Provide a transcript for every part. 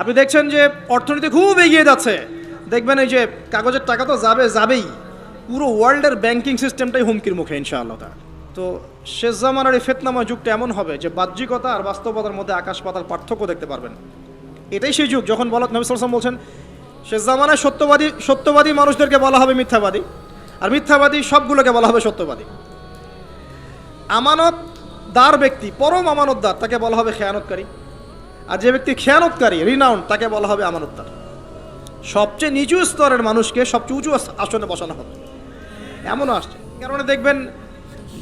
আপনি দেখছেন যে অর্থনীতি খুব এগিয়ে যাচ্ছে, দেখবেন এই যে কাগজের টাকা তো যাবেই, পুরো ওয়ার্ল্ডের ব্যাংকিং সিস্টেমটাই হুমকির মুখে ইনশাআল্লাহ। তো শেষ জামানার এই ফিতনাময় যুগটা এমন হবে যে বাহ্যিকতা আর বাস্তবতার মধ্যে আকাশ পাতাল পার্থক্য দেখতে পারবেন। এটাই সেই যুগ যখন নবী সাল্লাল্লাহু আলাইহি ওয়াসাল্লাম বলছেন শেষ জামানায় সত্যবাদী মানুষদেরকে বলা হবে মিথ্যাবাদী, আর মিথ্যাবাদী সবগুলোকে বলা হবে সত্যবাদী। আমানতদার ব্যক্তি, পরম আমানতদার, তাকে বলা হবে খেয়ানতকারী, আর যে ব্যক্তি খেয়ানতকারী রিনাউন্ড, তাকে বলা হবে আমানতদার। সবচেয়ে নিচু স্তরের মানুষকে সবচেয়ে উঁচু আসনে বসানো হবে, এমনও আসছে। কারণে দেখবেন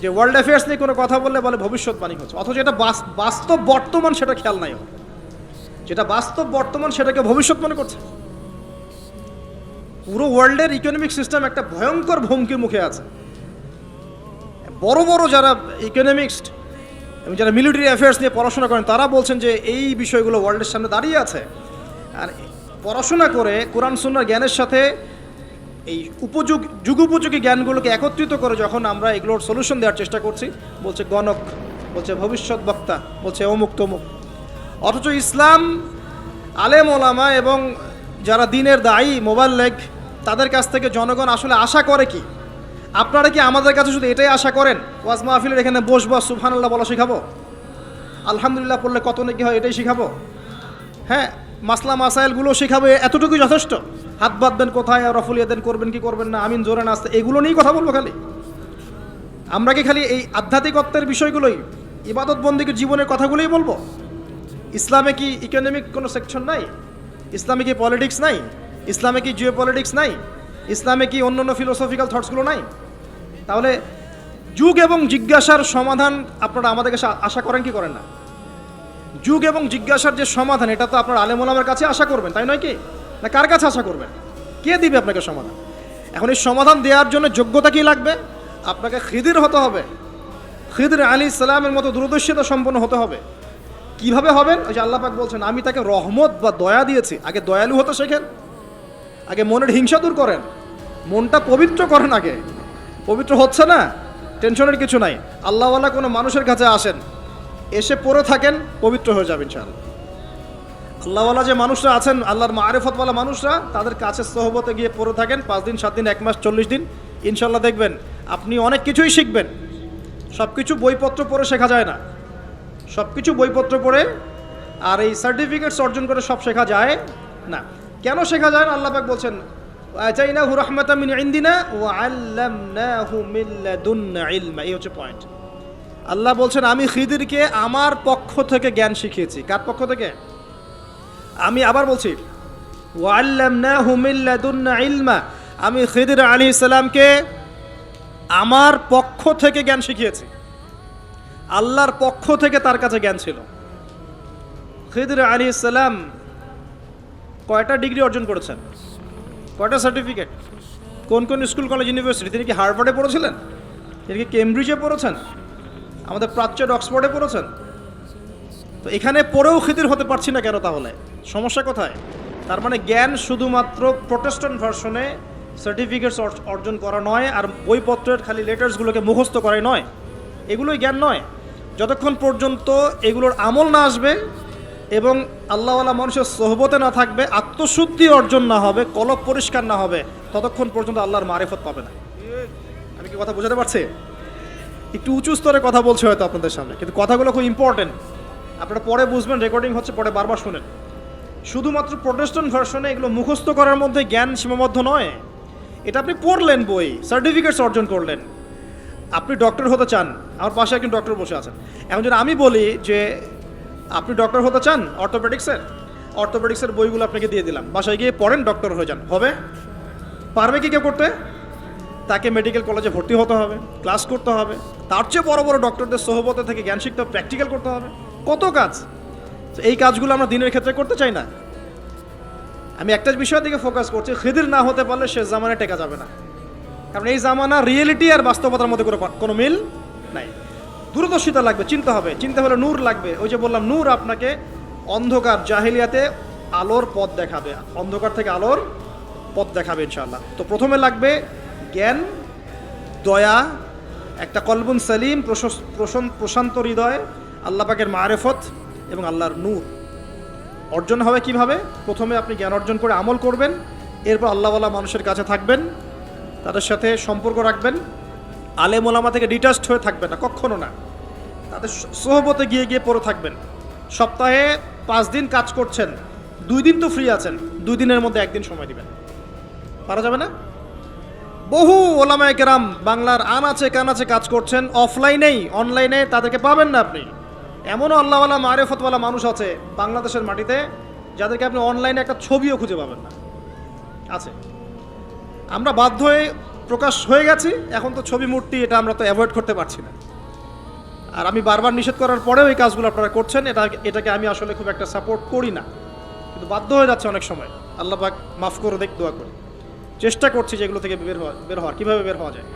যে ওয়ার্ল্ড অ্যাফেয়ার্স নিয়ে কোনো কথা বললে বলে ভবিষ্যৎবাণী হচ্ছে, অথচ এটা বাস্তব বর্তমান, সেটা খেয়াল নাই। যেটা বাস্তব বর্তমান সেটাকে ভবিষ্যৎ মনে করছে। পুরো ওয়ার্ল্ডের ইকোনমিক সিস্টেম একটা ভয়ঙ্কর হুমকির মুখে আছে। বড় বড় যারা ইকোনমিক্সট এবং যারা মিলিটারি অ্যাফেয়ার্স নিয়ে পড়াশোনা করেন, তারা বলছেন যে এই বিষয়গুলো ওয়ার্ল্ডের সামনে দাঁড়িয়ে আছে। আর পড়াশোনা করে কোরআন সুন্নাহর জ্ঞানের সাথে এই যুগোপযোগী জ্ঞানগুলোকে একত্রিত করে যখন আমরা এগুলোর সলিউশন দেওয়ার চেষ্টা করছি, বলছে গণক, বলছে ভবিষ্যৎ বক্তা, বলছে অমুক তমুক। অথচ ইসলাম, আলেম ওলামা এবং যারা দিনের দায়ী মোবাল্লেগ, তাদের কাছ থেকে জনগণ আসলে আশা করে কি? আপনারা কি আমাদের কাছে শুধু এটাই আশা করেন ওয়াজ মাহফিলের এখানে বসবো, সুবহানাল্লাহ বলা শেখাবো, আলহামদুলিল্লাহ পড়লে কত নাকি হয় এটাই শেখাবো, হ্যাঁ মাসলা মাসাইলগুলো শেখাবো, এতটুকুই যথেষ্ট? হাত বাঁধবেন কোথায়, রফুলিয়া দেন করবেন কি করবেন না, আমিন জোরে না আসতে, এগুলো নিয়েই কথা বলবো খালি? আমরা কি খালি এই আধ্যাত্মিকত্বের বিষয়গুলোই, ইবাদত বন্দিকে জীবনের কথাগুলোই বলবো? ইসলামে কি ইকোনমিক কোনো সেকশন নাই? ইসলামে কি পলিটিক্স নাই? ইসলামে কি জিও পলিটিক্স নাই? ইসলামে কি অন্য অন্য ফিলোসফিক্যাল থটসগুলো নাই? তাহলে যুগ এবং জিজ্ঞাসার সমাধান আপনারা আমাদের কাছে আশা করেন কি করেন না? যুগ এবং জিজ্ঞাসার যে সমাধান, এটা তো আপনার আলেম ওলামার কাছে আশা করবেন, তাই নয় কি? না কার কাছে আশা করবেন? কে দিবে আপনাকে সমাধান? এখন এই সমাধান দেওয়ার জন্য যোগ্যতা কি লাগবে? আপনাকে খিদির হতে হবে, খিদির আলাইহিস সালামের মতো দূরদর্শিতা সম্পন্ন হতে হবে। কিভাবে হবেন? ওই যে আল্লাহ পাক বলছেন আমি তাকে রহমত বা দয়া দিয়েছি। আগে দয়ালু হতে শেখেন, আগে মনের হিংসা দূর করেন, মনটা পবিত্র করেন। আগে পবিত্র হচ্ছে না, টেনশনের কিছু নাই। আল্লাহওয়ালা কোনো মানুষের কাছে আসেন, এসে পড়ে থাকেন, পবিত্র হয়ে যাবেন ইনশাআল্লাহ। আল্লাহওয়ালা যে মানুষরা আছেন, আল্লাহর মারিফতওয়ালা মানুষরা, তাদের কাছে সোহবতে গিয়ে পড়ে থাকেন 5 দিন 7 দিন 1 মাস 40 দিন, ইনশাআল্লাহ দেখবেন আপনি অনেক কিছুই শিখবেন। সব কিছু বইপত্র পড়ে শেখা যায় না, সব কিছু বইপত্র পড়ে আর এই সার্টিফিকেটস অর্জন করে সব শেখা যায় না। কেন শেখা যায় না? আল্লাহ পাক বলছেন আতাইনাহু রাহমাতাম মিন ইনদিনা ওয়া আল্লামনাহু মিন লাদুন্না ইলমা। এই হচ্ছে পয়েন্ট। আল্লাহ বলছেন আমি খিদিরকে আমার পক্ষ থেকে জ্ঞান শিখিয়েছি। কার পক্ষ থেকে? আমি আবার বলছি ওয়া আল্লামনাহু মিন লাদুন্না ইলমা, আমি খিদির আলাইহিস সালামকে আমার পক্ষ থেকে জ্ঞান শিখিয়েছি। আল্লাহর পক্ষ থেকে তার কাছে জ্ঞান ছিল। খিদির আলাইহিস সালাম কয়টা ডিগ্রি অর্জন করেছেন? কয়টা সার্টিফিকেট? কোন কোন স্কুল কলেজ ইউনিভার্সিটি? তিনি কি হার্ভার্ডে পড়েছিলেন? তিনি কি কেমব্রিজে পড়েছেন? আমাদের প্রাচ্যের অক্সফোর্ডে পড়েছেন? তো এখানে পড়েও খিদির হতে পারছি না কেন? তাহলে সমস্যা কোথায়? তার মানে জ্ঞান শুধুমাত্র প্রোটেস্ট্যান্ট ভার্সনে সার্টিফিকেটস অর্জন করা নয়, আর বইপত্রের খালি লেটার্সগুলোকে মুখস্থ করাই নয়, এগুলোই জ্ঞান নয়। যতক্ষণ পর্যন্ত এগুলোর আমল না আসবে এবং আল্লাহওয়ালা মানুষের সোহবতে না থাকবে, আত্মশুদ্ধি অর্জন না হবে, কলব পরিষ্কার না হবে, ততক্ষণ পর্যন্ত আল্লাহর মারিফত পাবে না। আমি কি কথা বোঝাতে পারছি? একটু উঁচু স্তরে কথা বলছে হয়তো আপনাদের সামনে, কিন্তু কথাগুলো খুব ইম্পর্টেন্ট। আপনারা পরে বুঝবেন, রেকর্ডিং হচ্ছে, পরে বারবার শুনেন। শুধুমাত্র প্রোটেস্ট্যান্ট ভার্সনে এগুলো মুখস্থ করার মধ্যে জ্ঞান সীমাবদ্ধ নয়। এটা আপনি পড়লেন বই, সার্টিফিকেটস অর্জন করলেন। আপনি ডক্টর হতে চান, আমার পাশে একজন ডক্টর বসে আছেন। এখন যদি আমি বলি যে আপনি ডক্টর হতে চান অর্থোপেডিক্সের বইগুলো আপনাকে দিয়ে দিলাম, বাসায় গিয়ে পড়েন, ডক্টর হয়ে যান, হবে? পারবে কি কেউ করতে? তাকে মেডিকেল কলেজে ভর্তি হতে হবে, ক্লাস করতে হবে, তার চেয়ে বড় বড় ডক্টরদের সোহবতে থেকে জ্ঞান শিখতে হবে, প্র্যাকটিক্যাল করতে হবে, কত কাজ। এই কাজগুলো আমরা দিনের ক্ষেত্রে করতে চাই না। আমি একটা বিষয়ের দিকে ফোকাস করছি, খিদির না হতে পারলে শেষ জামানায় টেকা যাবে না। কারণ এই জামানা রিয়েলিটি আর বাস্তবতার মধ্যে কোনো মিল নাই। দূরদর্শিতা লাগবে, চিন্তা হবে, চিন্তা হলে নূর লাগবে। ওই যে বললাম, নূর আপনাকে অন্ধকার জাহিলিয়াতে আলোর পথ দেখাবে, অন্ধকার থেকে আলোর পথ দেখাবে ইনশাআল্লাহ। তো প্রথমে লাগবে জ্ঞান, দয়া, একটা কলবুন সালিম, প্রশান্ত হৃদয়, আল্লাহ পাকের মারিফত এবং আল্লাহর নূর। অর্জন হবে কিভাবে? প্রথমে আপনি জ্ঞান অর্জন করে আমল করবেন, এরপর আল্লাহওয়ালা মানুষের কাছে থাকবেন, তাদের সাথে সম্পর্ক রাখবেন, আলেম ওলামা থেকে ডিটাচড হয়ে থাকবেন না, কখনো না। তাদের সোহবতে গিয়ে গিয়ে পড়ে থাকবেন। সপ্তাহে 5 দিন কাজ করছেন, 2 দিন তো ফ্রি আছেন, 2 দিনের মধ্যে 1 দিন সময় দিবেন। পারা যাবে না? বহু ওলামায়ে কেরাম বাংলার আনাচে কানাচে কাজ করছেন, অফলাইনেই, অনলাইনে তাদেরকে পাবেন না আপনি। এমনও আল্লাহওয়ালা মারেফতওয়ালা মানুষ আছে বাংলাদেশের মাটিতে, যাদেরকে আপনি অনলাইনে একটা ছবিও খুঁজে পাবেন না, আছে। আমরা বাধ্য হয়ে প্রকাশ হয়ে গেছি, এখন তো ছবি মূর্তি এটা আমরা তো অ্যাভয়েড করতে পারছি না। আর আমি বারবার নিষেধ করার পরেও এই কাজগুলো আপনারা করছেন, এটাকে আমি আসলে খুব একটা সাপোর্ট করি না, কিন্তু বাধ্য হয়ে যাচ্ছে অনেক সময়। আল্লাহ পাক মাফ করে দেখ, দোয়া করি। চেষ্টা করছি যে এগুলো থেকে বের হওয়ার কীভাবে বের হওয়া যায়।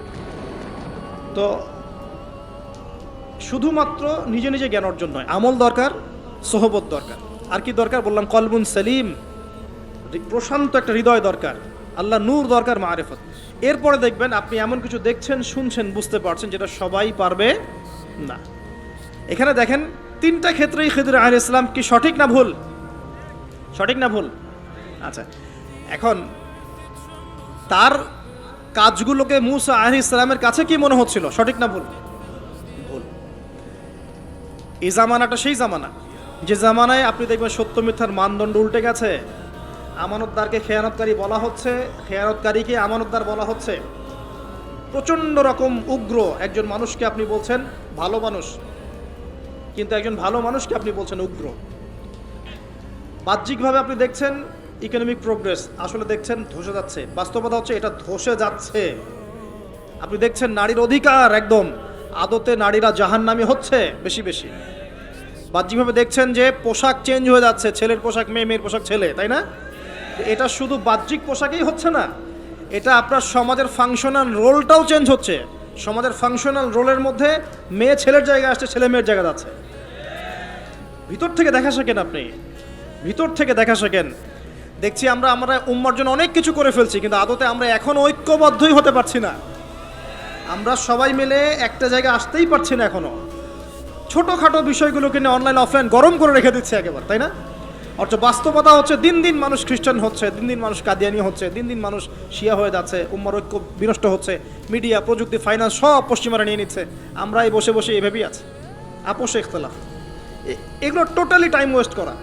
তো শুধুমাত্র নিজে নিজে জ্ঞান অর্জন নয়, আমল দরকার, সোহবত দরকার। আর কি দরকার বললাম? কলবুন সেলিম, প্রশান্ত একটা হৃদয় দরকার, আল্লাহ নূর দরকার, মারেফত। এরপরে দেখবেন আপনি এমন কিছু দেখছেন, শুনছেন, বুঝতে পারছেন যেটা সবাই পারবে না। এখানে দেখেন 3টা ক্ষেত্রেই খিদর আলাইহিস সালাম কি সঠিক না ভুল? সঠিক না ভুল? আচ্ছা, এখন তার কাজগুলোকে মূসা আলাইহিস সালামের কাছে কি মনে হচ্ছিল? সঠিক না ভুল? ভুল। এই জামানাটা সেই জামানা যে জামানায় আপনি দেখবেন সত্য মিথ্যার মানদণ্ড উল্টে গেছে। আমানতদারকে খেয়ানতকারী বলা হচ্ছে, খেয়ানতকারীকে আমানতদার বলা হচ্ছে। প্রচণ্ড রকম উগ্র একজন মানুষকে আপনি বলছেন ভালো মানুষ, কিন্তু একজন ভালো মানুষকে আপনি বলছেন উগ্র। বাহ্যিকভাবে আপনি দেখছেন ইকোনমিক প্রোগ্রেস, আসলে দেখছেন ধসে যাচ্ছে। বাস্তবতা হচ্ছে এটা ধসে যাচ্ছে। আপনি দেখছেন নারীর অধিকার একদম, আদতে নারীরা জাহান্নামী হচ্ছে বেশি বেশি। বাহ্যিকভাবে দেখছেন যে পোশাক চেঞ্জ হয়ে যাচ্ছে, ছেলের পোশাক মেয়ে, মেয়ের পোশাক ছেলে, তাই না? এটা শুধু বাহ্যিক পোশাকেই হচ্ছে না, এটা আপনার সমাজের ফাংশনাল রোলটাও চেঞ্জ হচ্ছে। সমাজের ফাংশনাল রোলের মধ্যে মেয়ে ছেলের জায়গায় আসছে, ছেলে মেয়ের জায়গা যাচ্ছে। ভিতর থেকে দেখা শেখেন আপনি, ভিতর থেকে দেখা শেখেন। দেখছি আমরা উম্মার জন্য অনেক কিছু করে ফেলছি, কিন্তু আদতে আমরা এখন ঐক্যবদ্ধই হতে পারছি না। আমরা সবাই মিলে একটা জায়গায় আসতেই পারছি না এখনো। ছোটোখাটো বিষয়গুলোকে নিয়ে অনলাইন অফলাইন গরম করে রেখে দিচ্ছে একেবারে, তাই না? অথচ বাস্তবতা হচ্ছে দিন দিন মানুষ খ্রিস্টান হচ্ছে, দিন দিন মানুষ কাদিয়ানি হচ্ছে, দিন দিন মানুষ শিয়া হয়ে যাচ্ছে, উম্মার ঐক্য বিনষ্ট হচ্ছে। মিডিয়া, প্রযুক্তি, ফাইন্যান্স সব পশ্চিমারা নিয়ে নিচ্ছে। আমরা এই বসে বসে এভাবেই আছি, আপোষে ইখতিলাফ। এগুলো টোটালি টাইম ওয়েস্ট করা।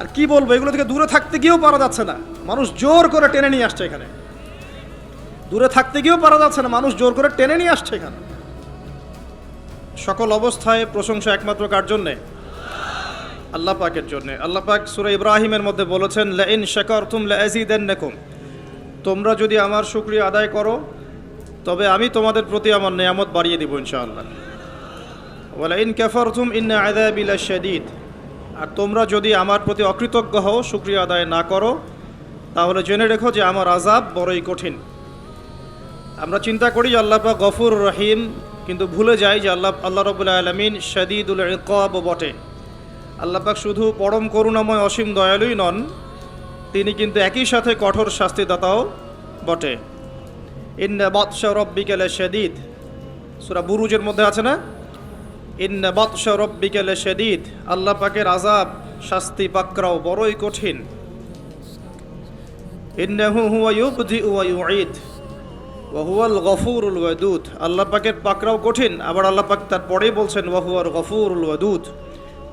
আর কি বলবো, এগুলো থেকে দূরে থাকতে গিয়েও পারা যাচ্ছে না, মানুষ জোর করে টেনে নিয়ে আসছে এখানে। দূরে থাকতে গিয়েও পারা যাচ্ছে না, মানুষ জোর করে টেনে নিয়ে আসছে এখানে। সকল অবস্থায় প্রশংসা একমাত্র কার জন্যে? আল্লাহ পাকের জন্য। আল্লাহ পাক সূরা ইব্রাহিমের মধ্যে বলেছেন, লাইন শাকারতুম লাযীদান্নাকুম, তোমরা যদি আমার শুকরিয়া আদায় করো তবে আমি তোমাদের প্রতি আমার নিয়ামত বাড়িয়ে দেব ইনশাআল্লাহ। ওয়া লাইন কাফারতুম ইন্না আযাবি লাশাদীদ, আর তোমরা যদি আমার প্রতি অকৃতজ্ঞ হও, শুকরিয়া আদায় না করো, তাহলে জেনে রেখো যে আমার আযাব বড়ই কঠিন। আমরা চিন্তা করি যে আল্লাহ পাক গফুর রহিম, কিন্তু ভুলে যাই যে আল্লাহ রাব্বুল আলামিন শাদীদুল ইকাব বটে। আল্লাহ পাক শুধু পরম করুণাময় অসীম দয়ালুই নন, তিনি কিন্তু একই সাথে কঠোর শাস্তিদাতাও বটে। ইন্না বাতশা রাব্বিকা লাশাদীদ, সূরা বুরুজের মধ্যে আছে না? ইন্না বাতশা রাব্বিকা লাশাদীদ, আল্লাহ পাকের আযাব, শাস্তি, পাকড়াও বড়ই কঠিন। ইন্নাহু হুয়া ইউবদিউ ওয়া ইউঈদ ওয়া হুয়াল গফুরুল ওয়াদুদ, আল্লাহ পাকের পাকড়াও কঠিন, আবার আল্লাহ পাক তারপরেই বলছেন ওয়া হুয়াল গফুরুল ওয়াদুদ,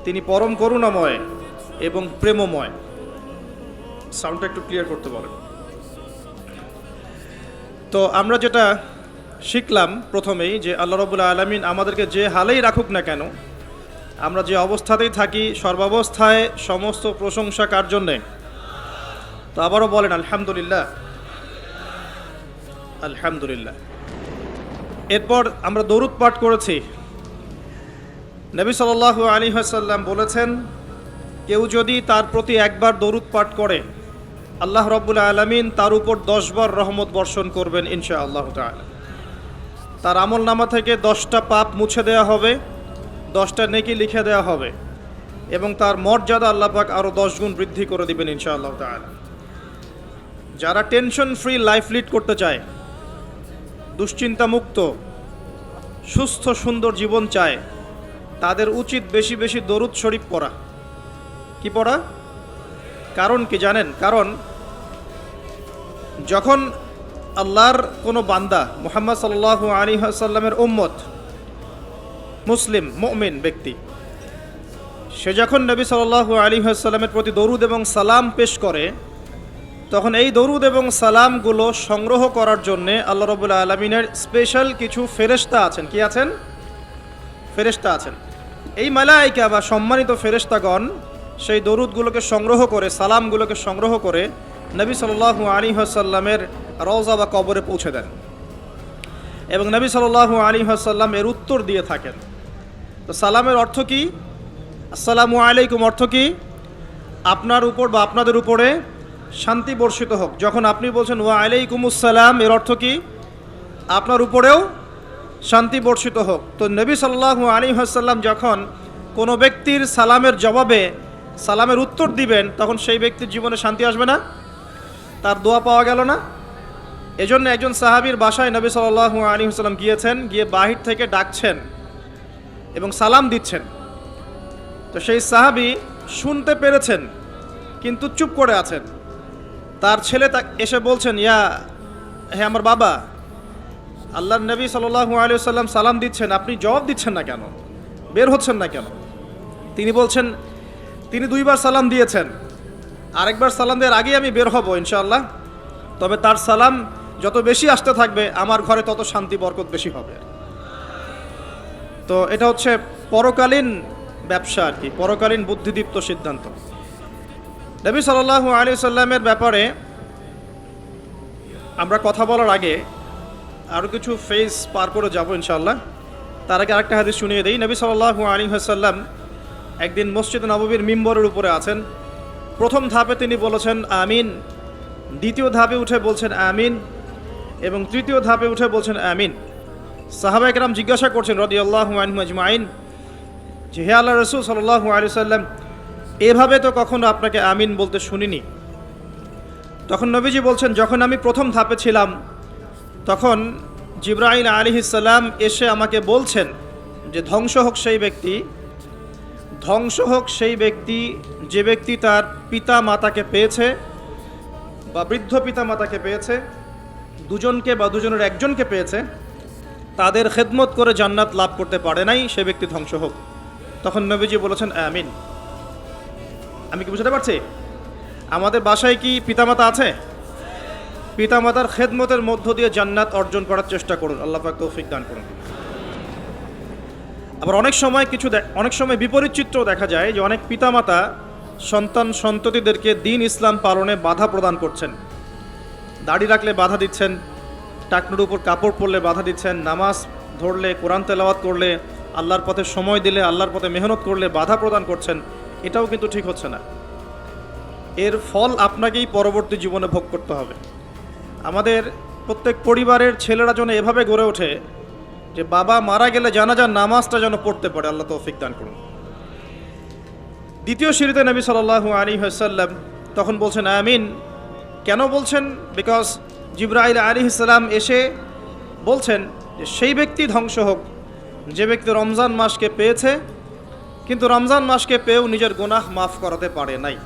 তিনি পরম করুণাময় এবং প্রেমময়। সাউন্ডটা একটু ক্লিয়ার করতে বলেন। তো আমরা যেটা শিখলাম প্রথমেই, যে আল্লাহ রাব্বুল আলামিন আমাদেরকে যে হালেই রাখুক না কেন, আমরা যে অবস্থাতেই থাকি, সর্বাবস্থায় সমস্ত প্রশংসা কার জন্যে? তো আবারও বলেন আলহামদুলিল্লাহ, আলহামদুলিল্লাহ। এরপর আমরা দরুদ পাঠ করেছি। নবী সাল্লাল্লাহু আলাইহি ওয়াসাল্লাম বলেছেন, কেউ যদি তার প্রতি একবার দরুদ পাঠ করে, আল্লাহ রাব্বুল আলামিন তার উপর 10 বার রহমত বর্ষণ করবেন ইনশাআল্লাহ তাআলা। তার আমল নামা থেকে 10টা পাপ মুছে দেওয়া হবে, 10টা নেকি লিখে দেওয়া হবে, এবং তার মর্যাদা আল্লাহ পাক আরও 10 গুণ বৃদ্ধি করে দিবেন ইনশাআল্লাহ তাআলা। যারা টেনশন ফ্রি লাইফ লিড করতে চায়, দুশ্চিন্তা মুক্ত সুস্থ সুন্দর জীবন চায়, তাদের উচিত বেশি বেশি দরুদ শরীফ পড়া। কি পড়া? কারণ কি জানেন? কারণ যখন আল্লাহর কোনো বান্দা মুহাম্মদ সাল্লাল্লাহু আলাইহি ওয়াসাল্লামের উম্মত, মুসলিম মুমিন ব্যক্তি, সে যখন নবী সাল্লাল্লাহু আলাইহি ওয়াসাল্লামের প্রতি দরুদ এবং সালাম পেশ করে, তখন এই দরুদ এবং সালামগুলো সংগ্রহ করার জন্যে আল্লাহ রাব্বুল আলামিনের স্পেশাল কিছু ফেরেশতা আছেন। কি আছেন? ফেরেশতা আছেন। এই মালায়েকা বা সম্মানিত ফেরেশতাগণ সেই দরুদগুলোকে সংগ্রহ করে, সালামগুলোকে সংগ্রহ করে নবী সাল্লাল্লাহু আলাইহি ওয়াসাল্লামের রওজা বা কবরে পৌঁছে দেন এবং নবী সাল্লাল্লাহু আলাইহি ওয়াসাল্লাম এর উত্তর দিয়ে থাকেন। তো সালামের অর্থ কি? আসসালামু আলাইকুম অর্থ কি? আপনার উপর বা আপনাদের উপরে শান্তি বর্ষিত হোক। যখন আপনি বলছেন ওয়া আলাইকুমুস সালাম, এর অর্থ কি? আপনার উপরেও শান্তি বর্ষিত হোক। তো নবী সাল্লাল্লাহু আলাইহি ওয়াসাল্লাম যখন কোনো ব্যক্তির সালামের জবাবে সালামের উত্তর দিবেন, তখন সেই ব্যক্তির জীবনে শান্তি আসবে না? তার দোয়া পাওয়া গেল না? এজন্য একজন সাহাবীর বাসায় নবী সাল্লাল্লাহু আলাইহি ওয়াসাল্লাম গিয়েছেন, গিয়ে বাহির থেকে ডাকছেন এবং সালাম দিচ্ছেন। তো সেই সাহাবী শুনতে পেরেছেন কিন্তু চুপ করে আছেন। তার ছেলে এসে বলছেন, হে আমার বাবা, আল্লাহর নবী সাল্লাল্লাহু আলাইহি ওয়াসাল্লাম সালাম দিচ্ছেন, আপনি জবাব দিচ্ছেন না কেন? বের হচ্ছেন না কেন? তিনি বলছেন, তিনি 2 বার সালাম দিয়েছেন, আরেকবার সালাম দেওয়ার আগেই আমি বের হব ইনশাআল্লাহ। তবে তার সালাম যত বেশি আসতে থাকবে আমার ঘরে তত শান্তি বরকত বেশি হবে। তো এটা হচ্ছে পরকালীন ব্যবসা আর কি, পরকালীন বুদ্ধিদীপ্ত সিদ্ধান্ত। নবী সাল্লাল্লাহু আলাইহি ওয়াসাল্লামের ব্যাপারে আমরা কথা বলার আগে আরও কিছু ফেজ পার করে যাব ইনশাআল্লাহ। তার আগে আরেকটা হাদিস শুনিয়ে দেই। নবী সাল্লাল্লাহু আলাইহি ওয়াসাল্লাম একদিন মসজিদ নববীর মিম্বরের উপরে আছেন। প্রথম ধাপে তিনি বলেছেন আমিন, দ্বিতীয় ধাপে উঠে বলছেন আমিন, এবং তৃতীয় ধাপে উঠে বলছেন আমিন। সাহাবায়ে কেরাম জিজ্ঞাসা করছেন রাদিয়াল্লাহু আনহুম আজমাইন যে হে আল্লাহর রাসূল সাল্লাল্লাহু আলাইহি ওয়াসাল্লাম, এভাবে তো কখনো আপনাকে আমিন বলতে শুনিনি। তখন নবীজি বলছেন, যখন আমি প্রথম ধাপে ছিলাম তখন জিবরাইল আলাইহিস সালাম এসে আমাকে বলছেন যে ধ্বংস হোক সেই ব্যক্তি, ধ্বংস হোক সেই ব্যক্তি যে ব্যক্তি তার পিতা মাতাকে পেয়েছে বা বৃদ্ধ পিতা মাতাকে পেয়েছে, দুজনকে বা দুজনের একজনকে পেয়েছে, তাদের খেদমত করে জান্নাত লাভ করতে পারে নাই, সে ব্যক্তি ধ্বংস হোক। তখন নবীজি বলেছেন আমিন। আমি কি বুঝতে পারছি? আমাদের বাসায় কি পিতামাতা আছে? পিতামাতার খেদমতের মধ্য দিয়ে জান্নাত অর্জন করার চেষ্টা করুন, আল্লাহ পাক তৌফিক দান করুন। আবার অনেক সময় বিপরীত চিত্রও দেখা যায় যে অনেক পিতামাতা সন্তান সন্ততিদেরকে দ্বীন ইসলাম পালনে বাধা প্রদান করছেন। দাড়ি রাখলে বাধা দিচ্ছেন, টাকনুর উপর কাপড় পরলে বাধা দিচ্ছেন, নামাজ ধরলে, কোরআন তেলাওয়াত করলে, আল্লাহর পথে সময় দিলে, আল্লাহর পথে মেহনত করলে বাধা প্রদান করছেন। এটাও কিন্তু ঠিক হচ্ছে না। এর ফল আপনাকেই পরবর্তী জীবনে ভোগ করতে হবে। আমাদের প্রত্যেক পরিবারের ছেলেরা যেন এভাবে গড়ে ওঠে যে বাবা মারা গেলে জানাজার নামাজটা যেন পড়তে পারে, আল্লাহ তৌফিক দান করুন। দ্বিতীয় সিঁড়িতে নবী সাল্লাল্লাহু আলাইহি ওয়াসাল্লাম তখন বলছেন আমিন। কেন বলছেন? বিকজ জিবরাইল আলাইহিস সালাম এসে বলছেন যে সেই ব্যক্তি ধ্বংস হোক যে ব্যক্তি রমজান মাসকে পেয়েছে কিন্তু রমজান মাসকে পেয়েও নিজের গুনাহ মাফ করাতে পারে নাই,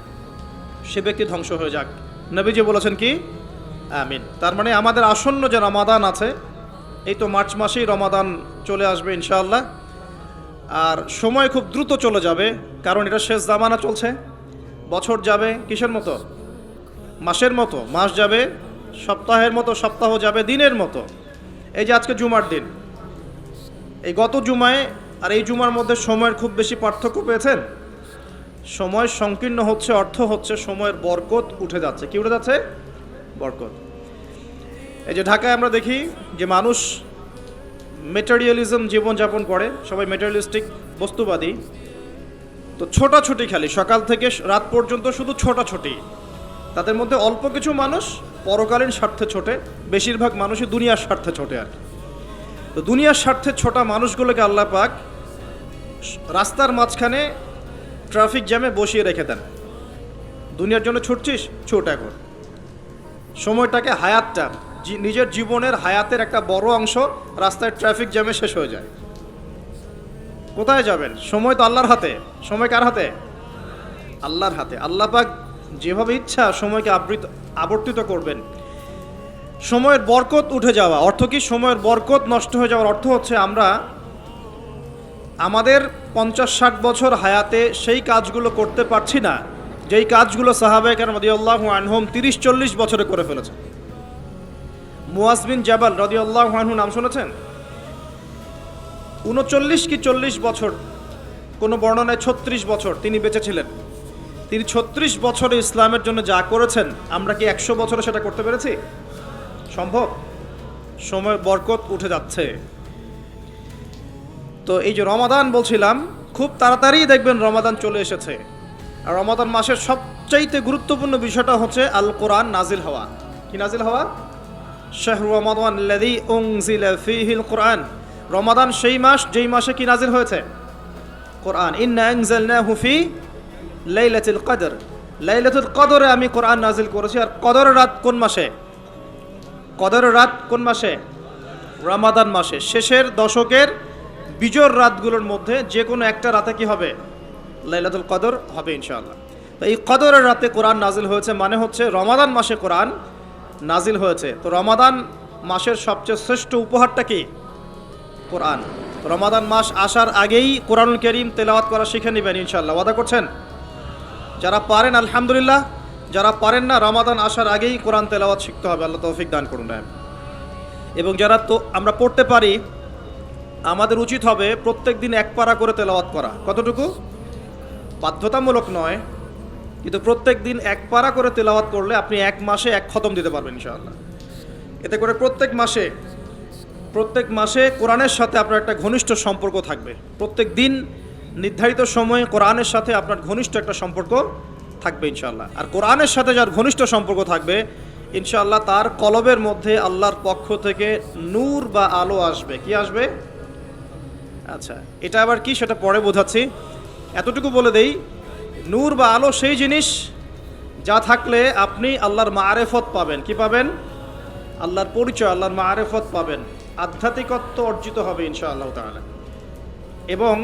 সে ব্যক্তি ধ্বংস হয়ে যাক। নবীজি বলেছেন কি? আমিন। তার মানে আমাদের আসন্ন যে রমাদান আছে, এই তো মার্চ মাসেই রমাদান চলে আসবে ইনশাআল্লাহ, আর সময় খুব দ্রুত চলে যাবে, কারণ এটা শেষ জামানা চলছে। বছর যাবে কিসের মতো? মাসের মতো। মাস যাবে সপ্তাহের মতো, সপ্তাহ যাবে দিনের মতো। এই যে আজকে জুমার দিন, এই গত জুমায় আর এই জুমার মধ্যে সময়ের খুব বেশি পার্থক্য পেয়েছেন? সময় সংকীর্ণ হচ্ছে, অর্থ হচ্ছে সময়ের বরকত উঠে যাচ্ছে। কি উঠে যাচ্ছে? বরকত। এই যে ঢাকায় আমরা দেখি যে মানুষ মেটেরিয়ালিজম জীবনযাপন করে, সবাই মেটেরিয়ালিস্টিক, বস্তুবাদী। তো ছোটাছুটি খালি সকাল থেকে রাত পর্যন্ত শুধু ছোটাছুটি। তাদের মধ্যে অল্প কিছু মানুষ পরকালীন স্বার্থে ছোটে, বেশিরভাগ মানুষই দুনিয়ার স্বার্থে ছোটে আর কি। তো দুনিয়ার স্বার্থে ছোটা মানুষগুলোকে আল্লাহ পাক রাস্তার মাঝখানে ট্রাফিক জ্যামে বসিয়ে রেখে দেন। দুনিয়ার জন্য ছুটছিস, ছুট এখন। সময়টাকে হায়াতটা, নিজের জীবনের হায়াতের একটা বড় অংশ রাস্তায় ট্রাফিক জ্যামে শেষ হয়ে যায়। কোথায় যাবেন? সময় তো আল্লাহর হাতে। সময় কার হাতে? আল্লাহর হাতে। আল্লাহ পাক যেভাবে ইচ্ছা সময়কে আবর্তিত করবেন। সময়ের বরকত উঠে যাওয়া অর্থ কি? সময়ের বরকত নষ্ট হয়ে যাওয়ার অর্থ হচ্ছে আমরা আমাদের 50-60 বছর হায়াতে সেই কাজগুলো করতে পারছি না যেই কাজগুলো সাহাবায়ে কেরাম রাদিয়াল্লাহু আনহুম 30-40 বছরে করে ফেলেছে। মুয়াজ বিন জাবাল রাদিয়াল্লাহু আনহু নাম শুনেছেন? 39 কি 40 বছর, কোনো বর্ণনায় 36 বছর তিনি বেঁচে ছিলেন। তিনি 36 বছরে ইসলামের জন্য যা করেছেন, আমরা কি 100 বছরে সেটা করতে পেরেছি? সম্ভব? সময়ের বরকত উঠে যাচ্ছে। তো এই যে রমাদান বলছিলাম, খুব তাড়াতাড়ি দেখবেন রমাদান চলে এসেছে। আর রমাদান মাসের সবচাইতে গুরুত্বপূর্ণ বিষয়টা হচ্ছে আল কোরআন নাজিল হওয়া। কি নাজিল হওয়া? শাহরু রমাদান আল্লাযী উনজিলা ফীহিল কোরআন। রমাদান সেই মাস যেই মাসে কি নাজিল হয়েছে? কোরআন। ইন্না আনজালনাহু ফি লাইলাতুল কদর। লাইলাতুল কদরে আমি কোরআন নাজিল করেছি। আর কদরের রাত কোন মাসে? কদরের রাত কোন মাসে? রমাদান মাসে। শেষের দশকের বিজোড় রাতগুলোর মধ্যে যে কোনো একটা রাতে কি হবে? লাইলাতুল কদর হবে ইনশাআল্লাহ। তো এই কদরের রাতে কোরআন নাজিল হয়েছে, মানে হচ্ছে রমাদান মাসে কোরআন নাজিল হয়েছে। তো রমাদান মাসের সবচেয়ে শ্রেষ্ঠ উপহারটা কি? কোরআন। তো রমাদান মাস আসার আগেই কোরআনুল কারীম তেলাওয়াত করা শিখে নেবেন ইনশাআল্লাহ। ওয়াদা করছেন? যারা পারেন আলহামদুলিল্লাহ, যারা পারেন না রমাদান আসার আগেই কোরআন তেলাওয়াত শিখতে হবে। আল্লাহ তৌফিক দান করুন। এবং যারা তো আমরা পড়তে পারি, আমাদের উচিত হবে প্রত্যেক দিন এক পারা করে তেলাওয়াত করা। কতটুকু? বাধ্যতামূলক নয়, কিন্তু প্রত্যেক দিন এক পারা করে তেলাওয়াত করলে আপনি এক মাসে এক খতম দিতে পারবেন ইনশাআল্লাহ। এতে করে প্রত্যেক মাসে কোরআনের সাথে আপনার একটা ঘনিষ্ঠ সম্পর্ক থাকবে। প্রত্যেক দিন নির্ধারিত সময়ে কোরআনের সাথে আপনার ঘনিষ্ঠ একটা সম্পর্ক থাকবে ইনশাআল্লাহ। আর কোরআনের সাথে যার ঘনিষ্ঠ সম্পর্ক থাকবে ইনশাআল্লাহ, তার কলবের মধ্যে আল্লাহর পক্ষ থেকে নূর বা আলো আসবে। কি আসবে? আচ্ছা, এটা আবার কি সেটা পরে বোঝাচ্ছি। এতটুকু বলে দেই, নূর বা আলো সেই জিনিস যা থাকলে আপনি আল্লাহর মাআরিফত পাবেন। কি পাবেন? আল্লাহর পরিচয়, আল্লাহর মাআরিফত পাবেন, আধ্যাত্মিকত্ব অর্জিত হবে ইনশাআল্লাহ তাআলা। এবং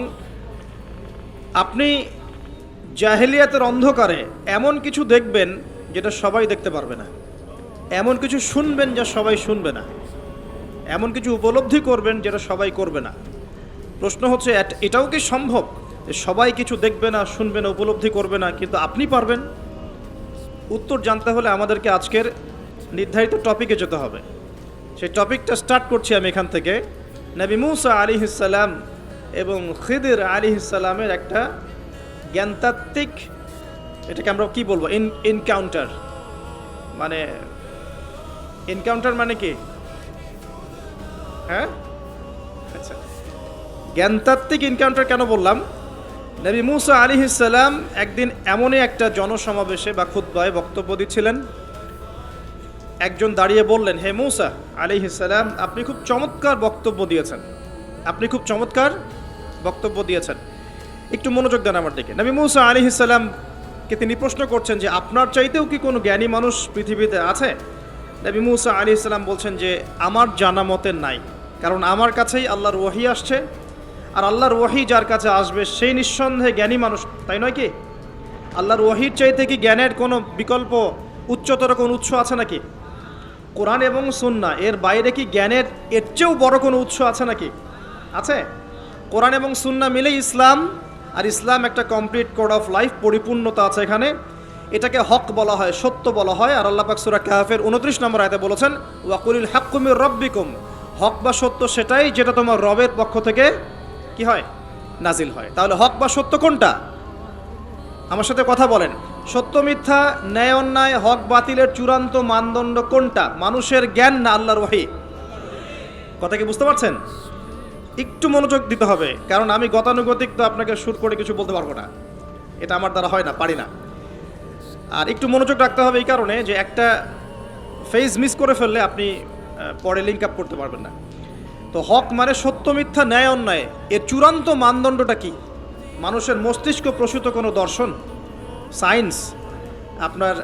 আপনি জাহেলিয়াতের অন্ধকারে এমন কিছু দেখবেন যেটা সবাই দেখতে পারবে না, এমন কিছু শুনবেন যা সবাই শুনবে না, এমন কিছু উপলব্ধি করবেন যেটা সবাই করবে না। প্রশ্ন হচ্ছে এটাও কি সম্ভব যে সবাই কিছু দেখবে না, শুনবে না, উপলব্ধি করবে না, কিন্তু আপনি পারবেন? উত্তর জানতে হলে আমাদেরকে আজকের নির্ধারিত টপিকে যেতে হবে। সেই টপিকটা স্টার্ট করছি আমি এখান থেকে। নবী মূসা আলাইহিস সালাম এবং খিদির আলাইহিস সালামের একটা জ্ঞানতাত্ত্বিক, এটাকে আমরা কি বলবো, এনকাউন্টার। মানে এনকাউন্টার মানে কি? হ্যাঁ, আচ্ছা, জ্ঞানতাত্ত্বিক এনকাউন্টার কেন বললাম? নবী মূসা আলাইহিস সালাম একদিন এমনই একটা জনসমাবেশে বা খুতবায় বক্তব্য দিচ্ছিলেন। একজন দাঁড়িয়ে বললেন, হে মূসা আলাইহিস সালাম, আপনি খুব চমৎকার বক্তব্য দিয়েছেন, আপনি খুব চমৎকার বক্তব্য দিয়েছেন, একটু মনোযোগ দেন আমার দিকে। নবী মূসা আলাইহিস সালামকে তিনি প্রশ্ন করছেন যে আপনার চাইতেও কি কোনো জ্ঞানী মানুষ পৃথিবীতে আছে? নবী মূসা আলাইহিস সালাম বলছেন যে আমার জানা মতে নাই, কারণ আমার কাছেই আল্লাহর ওহী আসছে, আর আল্লাহর ওহী যার কাছে আসবে সেই নিঃসন্দেহে জ্ঞানী মানুষ, তাই নয় কি? আল্লাহর ওহীর চাইতে কি জ্ঞানের কোনো বিকল্প উচ্চতর কোনো উৎস আছে নাকি? কোরআন এবং সুন্নাহ এর বাইরে কি জ্ঞানের এর চেয়েও বড় কোনো উৎস আছে নাকি? আছে? কোরআন এবং সুন্নাহ মিলে ইসলাম, আর ইসলাম একটা কমপ্লিট কোড অফ লাইফ, পরিপূর্ণতা আছে এখানে। এটাকে হক বলা হয়, সত্য বলা হয়। আর আল্লাহ পাক সূরা কাহফের 29 নম্বর আয়াতে বলেছেন, ওয়াকুলিল হাক্কু মির রাব্বিকুম, হক বা সত্য সেটাই যেটা তোমার রবের পক্ষ থেকে কি হয়? নাজিল হয়। তাহলে হক বা সত্য কোনটা? আমার সাথে কথা বলেন। সত্য মিথ্যা, ন্যায় অন্যায়, হক বাতিলের চূড়ান্ত মানদণ্ড কোনটা? মানুষের জ্ঞান না আল্লাহর ওহী? কথা কি বুঝতে পারছেন? একটু মনোযোগ দিতে হবে, কারণ আমি গতানুগতিক তো আপনাকে সুর করে কিছু বলতে পারবো না, এটা আমার দ্বারা হয় না, পারি না। আর একটু মনোযোগ রাখতে হবে এই কারণে যে একটা ফেজ মিস করে ফেললে আপনি পরে লিঙ্ক আপ করতে পারবেন না। তো হক মানে সত্য মিথ্যা ন্যায় অন্যায়, এর চূড়ান্ত মানদণ্ডটা কি? মানুষের মস্তিষ্ক প্রসূত কোনো দর্শন, সায়েন্স, আপনার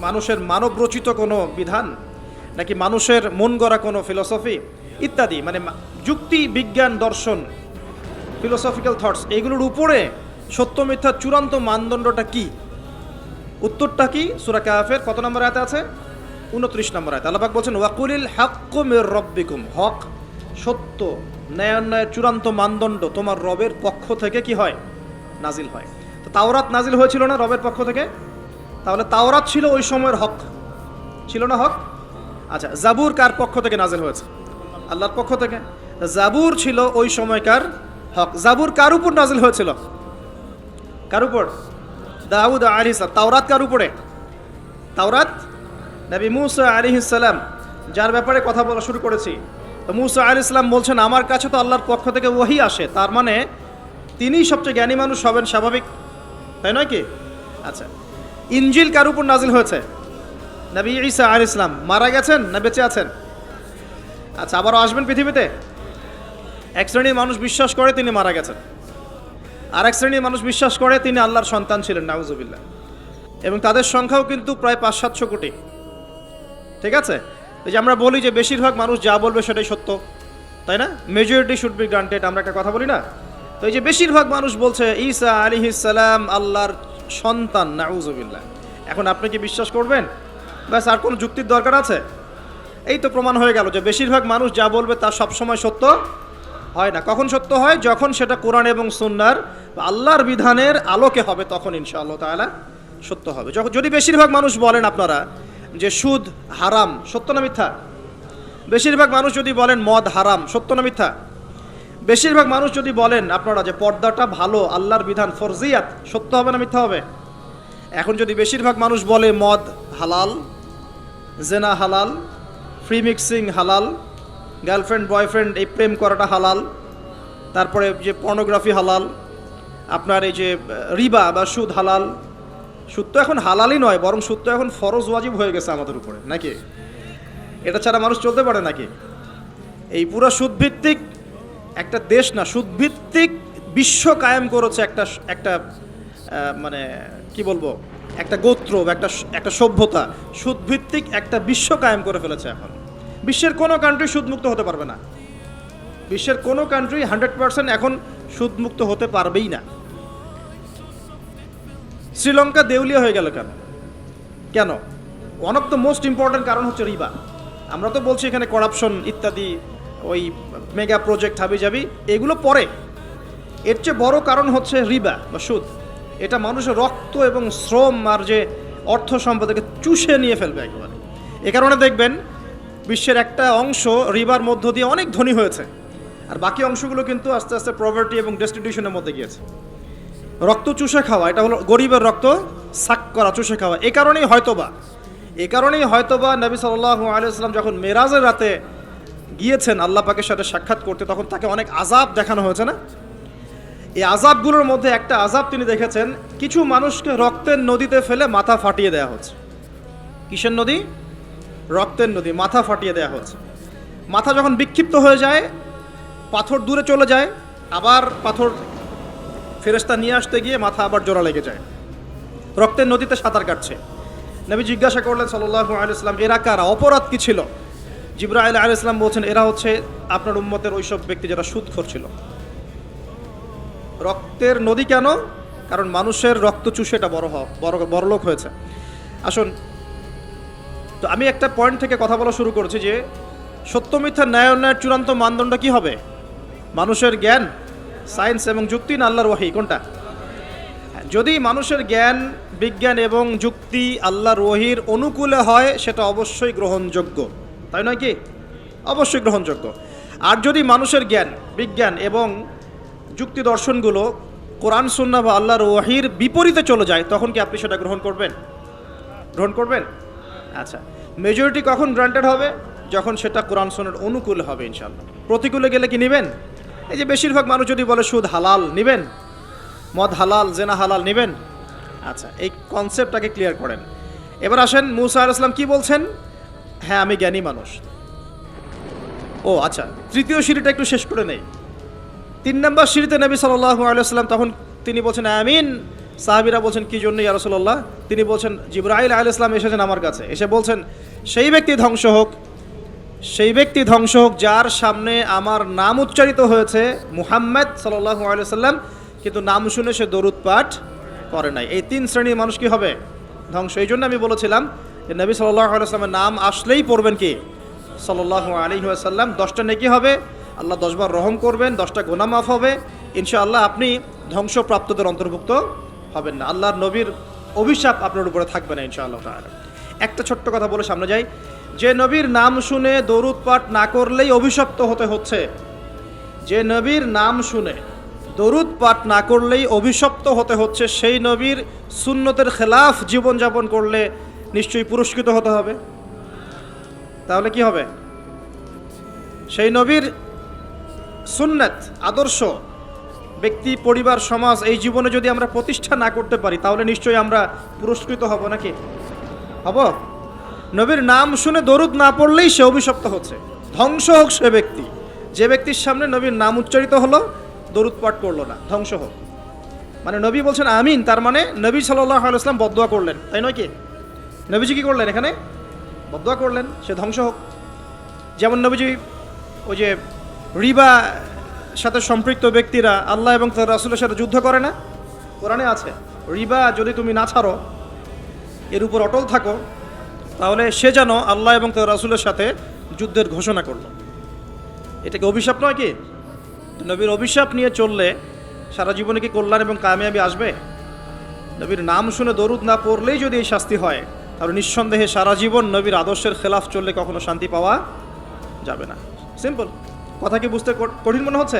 মানুষের মানব রচিত কোনো বিধান, নাকি মানুষের মন গড়া কোনো ফিলসফি ইত্যাদি, মানে যুক্তি, বিজ্ঞান, দর্শন, ফিলোসফিক্যাল থটস, এগুলোর উপরে সত্য মিথ্যার চূড়ান্ত মানদণ্ডটা কি? উত্তরটা কি? সূরা কাহফের কত নম্বর আয়াতে আছে? 29 নম্বর আয়াত। আল্লাহ পাক বলছেন ওয়াকুলিল হাক্কু মির রাব্বিকুম, হক, সত্য, ন্যায় অন্যায়ের চূড়ান্ত মানদণ্ড তোমার রবের পক্ষ থেকে কি হয়? নাজিল হয়। তো তাওরাত নাজিল হয়েছিল না রবের পক্ষ থেকে? তাহলে তাওরাত ছিল ওই সময়ের হক, ছিল না হক? আচ্ছা, জাবুর কার পক্ষ থেকে নাজিল হয়েছে? আল্লাহর পক্ষ থেকে। জাবুর ছিল ওই সময়কার হক। জাবুর কার উপর নাজিল হয়েছিল? কার উপর? দাউদ আলাইহিস সালাম। তাওরাত কার উপরে? তাওরাত নবী মুসা আলাইহিস সালাম, যার ব্যাপারে কথা বলা শুরু করেছি। তো মুসা আলাইহিস সালাম বলছেন আমার কাছে তো আল্লাহর পক্ষ থেকে ওহী আসে, তার মানে তিনিই সবচেয়ে জ্ঞানী মানুষ হবেন, স্বাভাবিক, তাই নয় কি? আচ্ছা, ইনজিল কার উপর নাজিল হয়েছে? নবী ঈসা আলাইহিস সালাম। মারা গেছেন না বেঁচে আছেন? আচ্ছা, আবারও আসবেন পৃথিবীতে? এক শ্রেণীর মানুষ বিশ্বাস করে তিনি মারা গেছেন, আর এক শ্রেণীর মানুষ বিশ্বাস করে তিনি আল্লাহর সন্তান ছিলেন, নাউজুবিল্লাহ। এবং তাদের সংখ্যাও কিন্তু প্রায় 500-700 কোটি। ঠিক আছে? এই যে আমরা বলি যে বেশিরভাগ মানুষ যা বলবে সেটাই সত্য, তাই না? মেজরিটি শুড বি গ্রান্টেড, আমরা একটা কথা বলি না? তো এই যে বেশিরভাগ মানুষ বলছে ঈসা আলাইহিস সালাম আল্লাহর সন্তান, নাউজুবিল্লাহ, এখন আপনি কি বিশ্বাস করবেন? ব্যাস, আর কোনো যুক্তির দরকার আছে? এই তো প্রমাণ হয়ে গেল যে বেশিরভাগ মানুষ যা বলবে তা সবসময় সত্য হয় না। কখন সত্য হয়? যখন সেটা কোরআন এবং সুন্নাহর বা আল্লাহর বিধানের আলোকে হবে, তখন ইনশাআল্লাহ তাআলা সত্য হবে। যদি বেশিরভাগ মানুষ বলেন আপনারা যে সুদ হারাম, সত্য না মিথ্যা? বেশিরভাগ মানুষ যদি বলেন মদ হারাম, সত্য না মিথ্যা? বেশিরভাগ মানুষ যদি বলেন আপনারা যে পর্দাটা ভালো, আল্লাহর বিধান, ফরজিয়াত, সত্য হবে না মিথ্যা হবে? এখন যদি বেশিরভাগ মানুষ বলে মদ হালাল, জেনা হালাল, ফ্রি মিক্সিং হালাল, গার্লফ্রেন্ড বয়ফ্রেন্ড এই প্রেম করাটা হালাল, তারপরে যে পর্নোগ্রাফি হালাল, আপনার এই যে রিবা বা সুদ হালাল, সুদ তো এখন হালালই নয়, বরং সুদ তো এখন ফরজ ওয়াজিব হয়ে গেছে আমাদের উপরে, নাকি? এটা ছাড়া মানুষ চলতে পারে নাকি? এই পুরো সুদভিত্তিক একটা দেশ না, সুদভিত্তিক বিশ্ব কায়েম করেছে একটা মানে কি বলবো, একটা গোত্র, একটা সভ্যতা, সুদভিত্তিক একটা বিশ্ব কায়েম করে ফেলেছে। এখন বিশ্বের কোনো কান্ট্রি সুদমুক্ত হতে পারবে না। বিশ্বের কোনো কান্ট্রি 100% এখন সুদমুক্ত হতে পারবেই না। শ্রীলঙ্কা দেউলিয়া হয়ে গেল কেন? কেন? One of the most important কারণ হচ্ছে রিবা। আমরা তো বলছি এখানে করাপশন ইত্যাদি, ওই মেগা প্রজেক্ট হাবিজাবি, এগুলো পরে। এর চেয়ে বড় কারণ হচ্ছে রিবা বা সুদ। এটা মানুষের রক্ত এবং শ্রম আর যে অর্থ সম্পদকে চুষে নিয়ে ফেলবে একেবারে। এ কারণে দেখবেন বিশ্বের একটা অংশ রিবার মধ্য দিয়ে অনেক ধনী হয়েছে, আর বাকি অংশগুলো কিন্তু আস্তে আস্তে পভার্টি এবং ডেস্টিটিউশনের মধ্যে গিয়েছে। রক্ত চুষে খাওয়া, এটা হলো গরিবের রক্ত সাক করা, চুষে খাওয়া। এ কারণেই হয়তোবা নবী সাল্লাল্লাহু আলাইহি ওয়াসাল্লাম যখন মেরাজের রাতে গিয়েছেন আল্লাহ পাকের সাথে সাক্ষাৎ করতে, তখন তাকে অনেক আযাব দেখানো হয়েছে না? এই আযাবগুলোর মধ্যে একটা আযাব তিনি দেখেছেন, কিছু মানুষকে রক্তের নদীতে ফেলে মাথা ফাটিয়ে দেওয়া হচ্ছে। কিসের নদী? রক্তের নদী, মাথা ফাটিয়ে দেওয়া হচ্ছে। মাথা যখন বিক্ষিপ্ত হয়ে যায়, পাথর দূরে চলে যায়, আবার পাথর ফেরেশতা নিয়ে আসতে গিয়ে মাথা আবার জোড়া লেগে যায়। রক্তের নদীতে সাঁতার কাটছে। নবী জিজ্ঞাসা করলেন সাল্লাল্লাহু আলাইহি ওয়াসাল্লাম, এরা কারা? অপরাধ কি ছিল? জিবরাইল আলাইহিস সালাম বলছেন, এরা হচ্ছে আপনার উম্মতের ওইসব ব্যক্তি যারা সুদখোর ছিল। রক্তের নদী কেন? কারণ মানুষের রক্ত চুষে এটা বড়লোক হয়েছে। আসুন, তো আমি একটা পয়েন্ট থেকে কথা বলা শুরু করেছি যে সত্য মিথ্যা ন্যায় অন্যায়ের চূড়ান্ত মানদণ্ড কি হবে? মানুষের জ্ঞান, সায়েন্স এবং যুক্তি, না আল্লাহর ওহী? কোনটা? যদি মানুষের জ্ঞান, বিজ্ঞান এবং যুক্তি আল্লাহর ওহীর অনুকূলে হয়, সেটা অবশ্যই গ্রহণযোগ্য, তাই নয় কি? অবশ্যই গ্রহণযোগ্য। আর যদি মানুষের জ্ঞান, বিজ্ঞান এবং যুক্তি দর্শনগুলো কোরআন সুন্নাহ বা আল্লাহর ওহীর বিপরীতে চলে যায়, তখন কি আপনি সেটা গ্রহণ করবেন? আচ্ছা, মেজরিটি কখন গ্রান্টেড হবে? যখন সেটা কোরআন সুন্নাহর অনুকূলে হবে ইনশাআল্লাহ। প্রতিকূলে গেলে কি নেবেন? এই যে বেশিরভাগ মানুষ যদি বলে সুদ হালাল, নেবেন? মদ হালাল, জেনা হালাল, নেবেন? আচ্ছা, এই কনসেপ্টটাকে ক্লিয়ার করেন। এবার আসেন, মুসা আলাইহিস সালাম কি বলছেন? হ্যাঁ, আমি জ্ঞানী মানুষ। ও আচ্ছা, তৃতীয় সিঁড়িটা একটু শেষ করে নেই। 3 নম্বর সিঁড়িতে নবী সাল্লাল্লাহু আলাইহি ওয়াসাল্লাম, তখন তিনি বলছেন আমিন। সাহাবীরা বলছেন কি জন্য ইয়া রাসূলুল্লাহ? তিনি বলছেন জিবরাইল আলাইহিস সালাম এসেছেন আমার কাছে, এসে বলছেন সেই ব্যক্তি ধ্বংস হোক যার সামনে আমার নাম উচ্চারিত হয়েছে, মুহাম্মদ সাল্লাল্লাহু আলাইহি ওয়াসাল্লাম, কিন্তু নাম শুনে সে দরুদ পাঠ করে নাই। এই 3 শ্রেণীর মানুষ কি হবে? ধ্বংস। এই জন্য আমি বলেছিলাম যে নবী সাল্লাল্লাহু আলাইহি ওয়াসাল্লামের নাম আসলেই পড়বেন কি সাল্লাল্লাহু আলাইহি ওয়াসাল্লাম। 10টা নেকি হবে, আল্লাহ 10 বার রহম করবেন, 10টা গুনাহ মাফ হবে, ইনশাআল্লাহ আপনি ধ্বংসপ্রাপ্তদের অন্তর্ভুক্ত হবেন না। আল্লাহর নবীর অভিশাপ আপনার উপরে থাকবে না ইনশাআল্লাহ তাআলা। একটা ছোট্ট কথা বলে সামনে যাই। যে নবীর নাম শুনে দরুদ পাঠ না করলেই অভিশপ্ত হতে হচ্ছে, যে নবীর নাম শুনে দরুদ পাঠ না করলেই অভিশপ্ত হতে হচ্ছে, সেই নবীর সুন্নতের খেলাফ জীবনযাপন করলে নিশ্চয়ই পুরস্কৃত হতে হবে। তাহলে কি হবে? সেই নবীর সুন্নত আদর্শ ব্যক্তি, পরিবার, সমাজ এই জীবনে যদি আমরা প্রতিষ্ঠা না করতে পারি তাহলে নিশ্চয়ই আমরা পুরস্কৃত হব নাকি? হব? নবীর নাম শুনে দরুদ না পড়লেই সে অভিশপ্ত হচ্ছে। ধ্বংস হোক সে ব্যক্তি যে ব্যক্তির সামনে নবীর নাম উচ্চারিত হলো, দরুদ পাঠ করলো না, ধ্বংস হোক। মানে নবী বলছেন আমিন, তার মানে নবী সাল্লাল্লাহু আলাইহি ওয়াসাল্লাম বদদুয়া করলেন, তাই নয় কি? নবীজি কি করলেন? এখানে বদদুয়া করলেন, সে ধ্বংস হোক। যেমন নবীজি ওই যে রিবা সাথে সম্পৃক্ত ব্যক্তিরা আল্লাহ এবং তার রাসূলের সাথে যুদ্ধ করে না? কোরআনে আছে, রিবা যদি তুমি না ছাড়ো, এর উপর অটল থাকো, তাহলে সে যেন আল্লাহ এবং তার রাসূলের সাথে যুদ্ধের ঘোষণা করলো। এটাকে অভিশাপ নয় কি? নবীর অভিশাপ নিয়ে চললে সারা জীবনে কি কল্যাণ এবং কামিয়াবি আসবে? নবীর নাম শুনে দরুদ না পড়লেই যদি এই শাস্তি হয়, তাহলে নিঃসন্দেহে সারা জীবন নবীর আদর্শের খেলাফ চললে কখনো শান্তি পাওয়া যাবে না। সিম্পল কথা। কি বুঝতে কঠিন মনে হচ্ছে?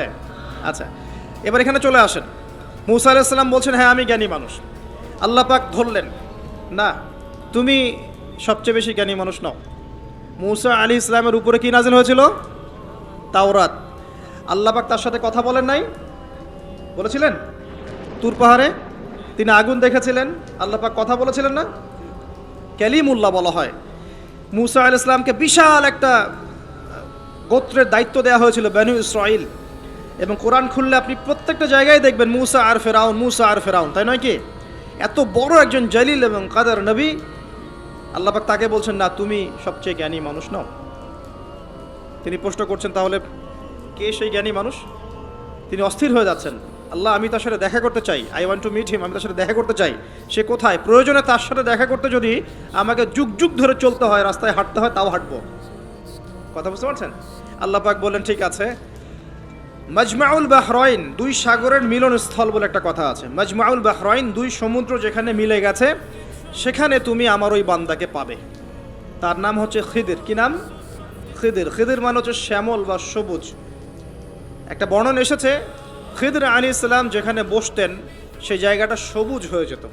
আচ্ছা, এবার এখানে চলে আসেন। মূসা আলাইহিস সালাম বলছেন হ্যাঁ আমি জ্ঞানী মানুষ। আল্লাহ পাক ধরলেন না, তুমি সবচেয়ে বেশি জ্ঞানী মানুষ নও। মূসা আলাইহিস সালামের উপরে কি নাজিল হয়েছিল? তাওরাত। আল্লাহ পাক তার সাথে কথা বলেন নাই? বলেছিলেন? তুর পাহাড়ে তিনি আগুন দেখেছিলেন, আল্লাহ পাক কথা বলেছিলেন না? কালিমুল্লাহ বলা হয়। মূসা আলাইহিস সালামকে বিশাল একটা গোত্রের দায়িত্ব দেওয়া হয়েছিল, বনু ইসরাইল। এবং কোরআন খুললে আপনি প্রত্যেকটা জায়গায় দেখবেন মুসা আর ফেরাউন, মুসা আর ফেরাউন, তাই নয় কি? এত বড় একজন জলিল এবং কাদের নবী, আল্লাহ পাক তাকে বলছেন না তুমি সবচেয়ে জ্ঞানী মানুষ নও। তিনি প্রশ্ন করছেন তাহলে কে সেই জ্ঞানী মানুষ? তিনি অস্থির হয়ে যাচ্ছেন। আল্লাহ আমি তার সাথে দেখা করতে চাই, I want to meet him, আমি তার সাথে দেখা করতে চাই। সে কোথায়? প্রয়োজনে তার সাথে দেখা করতে যদি আমাকে যুগ যুগ ধরে চলতে হয়, রাস্তায় হাঁটতে হয়, তাও হাঁটবো। কথা বুঝতে পারছেন? আল্লাহ পাক বললেন ঠিক আছে। মাজমাউল বাহরাইন, দুই সাগরের মিলনস্থল বলে একটা কথা আছে। মাজমাউল বাহরাইন, দুই সমুদ্র যেখানে মিলে গেছে সেখানে তুমি আমার ওই বান্দাকে পাবে। তার নাম হচ্ছে খিদির। কি নাম? খিদির। খিদির মানে হচ্ছে শ্যামল বা সবুজ। একটা বর্ণনা এসেছে খিদির আলাইহিস সালাম যেখানে বসতেন সেই জায়গাটা সবুজ হয়ে যেত।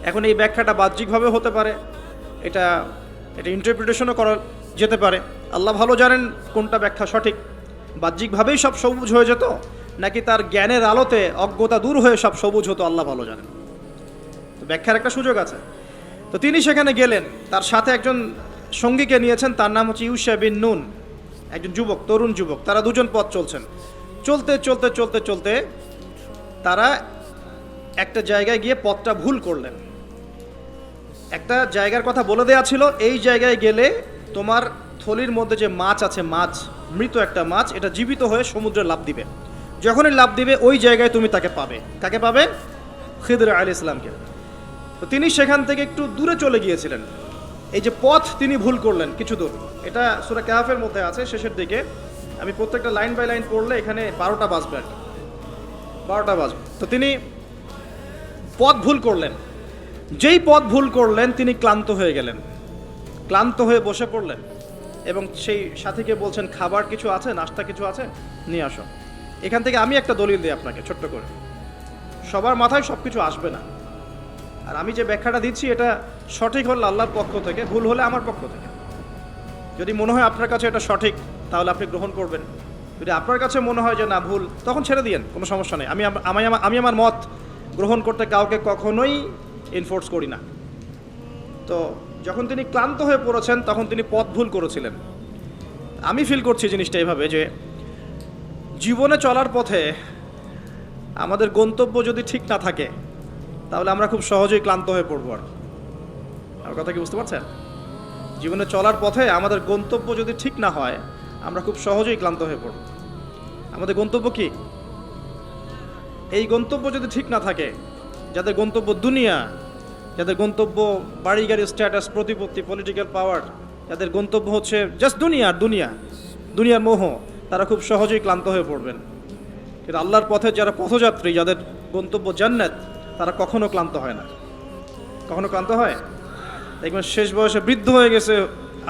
এখন এই ব্যাখ্যাটা বাহ্যিকভাবে হতে পারে, এটা ইন্টারপ্রিটেশনও করা যেতে পারে। আল্লাহ ভালো জানেন কোনটা ব্যাখ্যা সঠিক। বাহ্যিকভাবেই সব সবুজ হয়ে যেত, নাকি তার জ্ঞানের আলোতে অজ্ঞতা দূর হয়ে সব সবুজ হতো, আল্লাহ ভালো জানেন। তো ব্যাখ্যার একটা সুযোগ আছে। তো তিনি সেখানে গেলেন, তার সাথে একজন সঙ্গীকে নিয়েছেন, তার নাম হচ্ছে ইউশা বিন নুন, একজন যুবক, তরুণ যুবক। তারা দুজন পথ চলছেন। চলতে চলতে চলতে চলতে তারা একটা জায়গায় গিয়ে পথটা ভুল করলেন। একটা জায়গার কথা বলে দেওয়া ছিল, এই জায়গায় গেলে তোমার থলির মধ্যে যে মাছ আছে, মাছ, মৃত একটা মাছ, এটা জীবিত হয়ে সমুদ্রে লাফ দিবে। যখনই লাফ দিবে ওই জায়গায় তুমি তাকে পাবে। কাকে পাবে? খিদির আলাইহিস সালামকে। তো তিনি সেখান থেকে একটু দূরে চলে গিয়েছিলেন। এই যে পথ তিনি ভুল করলেন কিছু দূর, এটা সূরা কাহফের মধ্যে আছে শেষের দিকে। আমি প্রত্যেকটা লাইন বাই লাইন পড়লে এখানে 12টা বাজবে আর কি, 12টা বাজবে। তো তিনি পথ ভুল করলেন। যেই পথ ভুল করলেন তিনি ক্লান্ত হয়ে গেলেন, ক্লান্ত হয়ে বসে পড়লেন এবং সেই সাথীকে বলছেন খাবার কিছু আছে, নাস্তা কিছু আছে, নিয়ে আসো। এখান থেকে আমি একটা দলিল দিই আপনাকে ছোট্ট করে। সবার মাথায় সব কিছু আসবে না, আর আমি যে ব্যাখ্যাটা দিচ্ছি এটা সঠিক হলে আল্লাহর পক্ষ থেকে, ভুল হলে আমার পক্ষ থেকে। যদি মনে হয় আপনার কাছে এটা সঠিক তাহলে আপনি গ্রহণ করবেন, যদি আপনার কাছে মনে হয় যে না ভুল, তখন ছেড়ে দিয়েন, কোনো সমস্যা নেই। আমি আমার মত গ্রহণ করতে কাউকে কখনোই এনফোর্স করি না। তো যখন তিনি ক্লান্ত হয়ে পড়েছেন তখন তিনি পথ ভুল করেছিলেন। আমি ফিল করছি জিনিসটা এভাবে যে জীবনে চলার পথে আমাদের গন্তব্য যদি ঠিক না থাকে তাহলে আমরা খুব সহজেই ক্লান্ত হয়ে পড়বো। আর আমার কথা কি বুঝতে পারছেন? জীবনে চলার পথে আমাদের গন্তব্য যদি ঠিক না হয় আমরা খুব সহজেই ক্লান্ত হয়ে পড়ব। আমাদের গন্তব্য কি? এই গন্তব্য যদি ঠিক না থাকে, যাদের গন্তব্য দুনিয়া, যাদের গন্তব্য বাড়ি গাড়ি স্ট্যাটাস প্রতিপত্তি পলিটিক্যাল পাওয়ার, যাদের গন্তব্য হচ্ছে জাস্ট দুনিয়ার মোহ, তারা খুব সহজেই ক্লান্ত হয়ে পড়বেন। কিন্তু আল্লাহর পথে যারা পথযাত্রী, যাদের গন্তব্য জান্নাত, তারা কখনো ক্লান্ত হয় না। কখনো ক্লান্ত হয়? দেখবেন শেষ বয়সে বৃদ্ধ হয়ে গেছে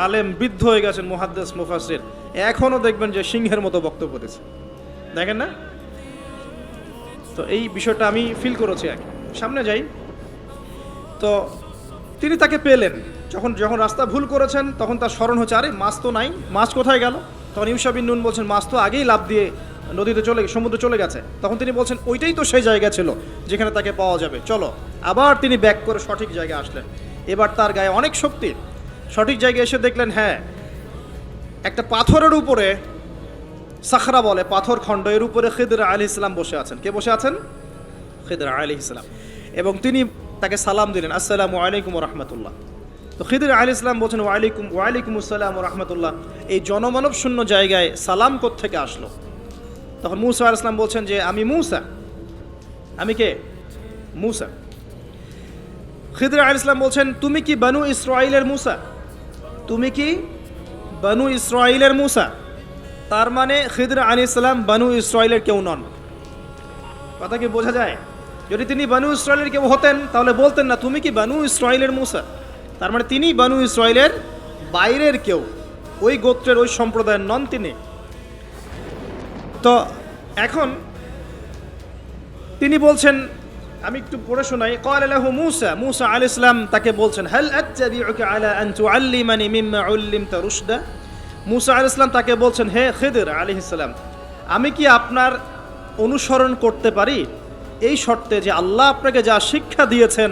আলেম, বৃদ্ধ হয়ে গেছেন মুহাদ্দিস মুফাসসির, এখনও দেখবেন যে সিংহের মতো বক্তব্য দিচ্ছে, দেখেন না? তো এই বিষয়টা আমি ফিল করেছি। আগে সামনে যাই, তো তিনি তাকে পেলেন। যখন রাস্তা ভুল করেছেন তখন তার স্মরণ হচ্ছে, আরে মাছ তো নাই, মাছ কোথায় গেল? তখন ইউশা বিন নুন বলছেন, মাছ তো আগেই লাফ দিয়ে নদীতে সমুদ্রে চলে গেছে। তখন তিনি বলছেন, ওইটাই তো সেই জায়গা ছিল যেখানে তাকে পাওয়া যাবে, চলো। আবার তিনি ব্যাক করে সঠিক জায়গায় আসলেন। এবার তার গায়ে অনেক শক্তি। সঠিক জায়গায় এসে দেখলেন, হ্যাঁ, একটা পাথরের উপরে, সাখরা বলে পাথর খণ্ড, এর উপরে খিদর আলাইহিস সালাম বসে আছেন। কে বসে আছেন? খিদর আলাইহিস সালাম। এবং তিনি তাকে সালাম দিলেন, আসসালামু আলাইকুম ওয়া রাহমাতুল্লাহ। তো খিদর আলাইহিস সালাম বলছেন, ওয়ালাইকুম আসসালাম ওয়া রাহমাতুল্লাহ। এই জনমানব শূন্য জায়গায় সালাম কোত্থেকে আসলো? তখন মূসা আলাইহিস সালাম বলছেন যে, আমি মূসা। আমি কে? মূসা। খিদর আলাইহিস সালাম বলছেন, তুমি কি বনু ইসরাঈলের মূসা? তুমি কি বনু ইসরাঈলের মূসা? তার মানে খিদর আলাইহিস সালাম বনু ইসরাঈলের কেউ নন। কথা কি বোঝা যায়? যদি তিনি বনু ইসরাঈলের কেউ হতেন তাহলে বলতেন না, তুমি কি বনু ইসরাঈলের মূসা? তার মানে তিনি বনু ইসরাঈলের বাইরের কেউ, ওই গোত্রের, ওই সম্প্রদায়ের নন তিনি। তো এখন তিনি বলছেন, আমি একটু পড়ে শোনাই। ক্বালা লাহু মূসা, মূসা আলাইহিস সালাম তাকে বলছেন, হাল আত্তাবিউকা আলা আন তুআল্লিমানি মিম্মা উল্লিমতা রুশদা। মূসা আলাইহিস সালাম তাকে বলছেন, হে খিদর আলাইহিস সালাম, আমি কি আপনার অনুসরণ করতে পারি এই শর্তে যে আল্লাহ আপনাকে যা শিক্ষা দিয়েছেন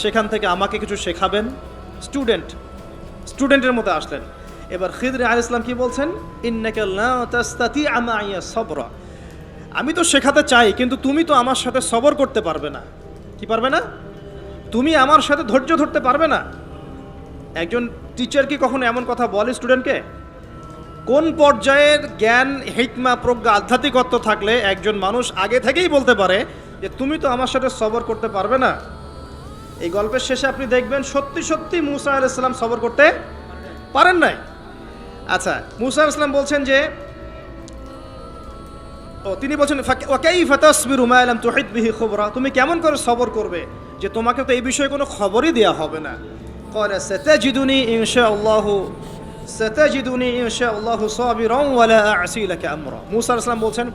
সেখান থেকে আমাকে কিছু শেখাবেন? স্টুডেন্টের মতো আসলেন। এবার খিদর আলাইহিস সালাম কি বলছেন? ইন্নাকা লা তাস্তাতিআ মাইয়া সাবরা। আমি তো শেখাতে চাই, কিন্তু তুমি তো আমার সাথে সবর করতে পারবে না। কি পারবে না? তুমি আমার সাথে ধৈর্য ধরতে পারবে না। একজন টিচার কি কখনো এমন কথা বলে স্টুডেন্টকে? কোন পর্যায়ের জ্ঞান, হিকমা, প্রজ্ঞা, আধ্যাত্মিকত্ব থাকলে একজন মানুষ আগে থেকেই বলতে পারে যে তুমি তো আমার সাথে সবর করতে পারবে না? এই গল্পের শেষে আপনি দেখবেন সত্যি সত্যি মূসা আলাইহিস সালাম সবর করতে পারেন নাই। আচ্ছা, মূসা আলাইহিস সালাম বলছেন যে, তিনি বলছেন, ওয়াকাইফা তাসবিরু মা লাম তুহিত বিহি খুবরা, তুমি কেমন করে সবর করবে যে তোমাকে তো এই বিষয়ে কোনো খবরই দেয়া হবে না? ক্বালা সাতাজিদুনি ইনশাআল্লাহু সাবিরান ওয়া লা আ'সি লাকা আমরা। মূসা আলাইহিস সালাম বলছেন,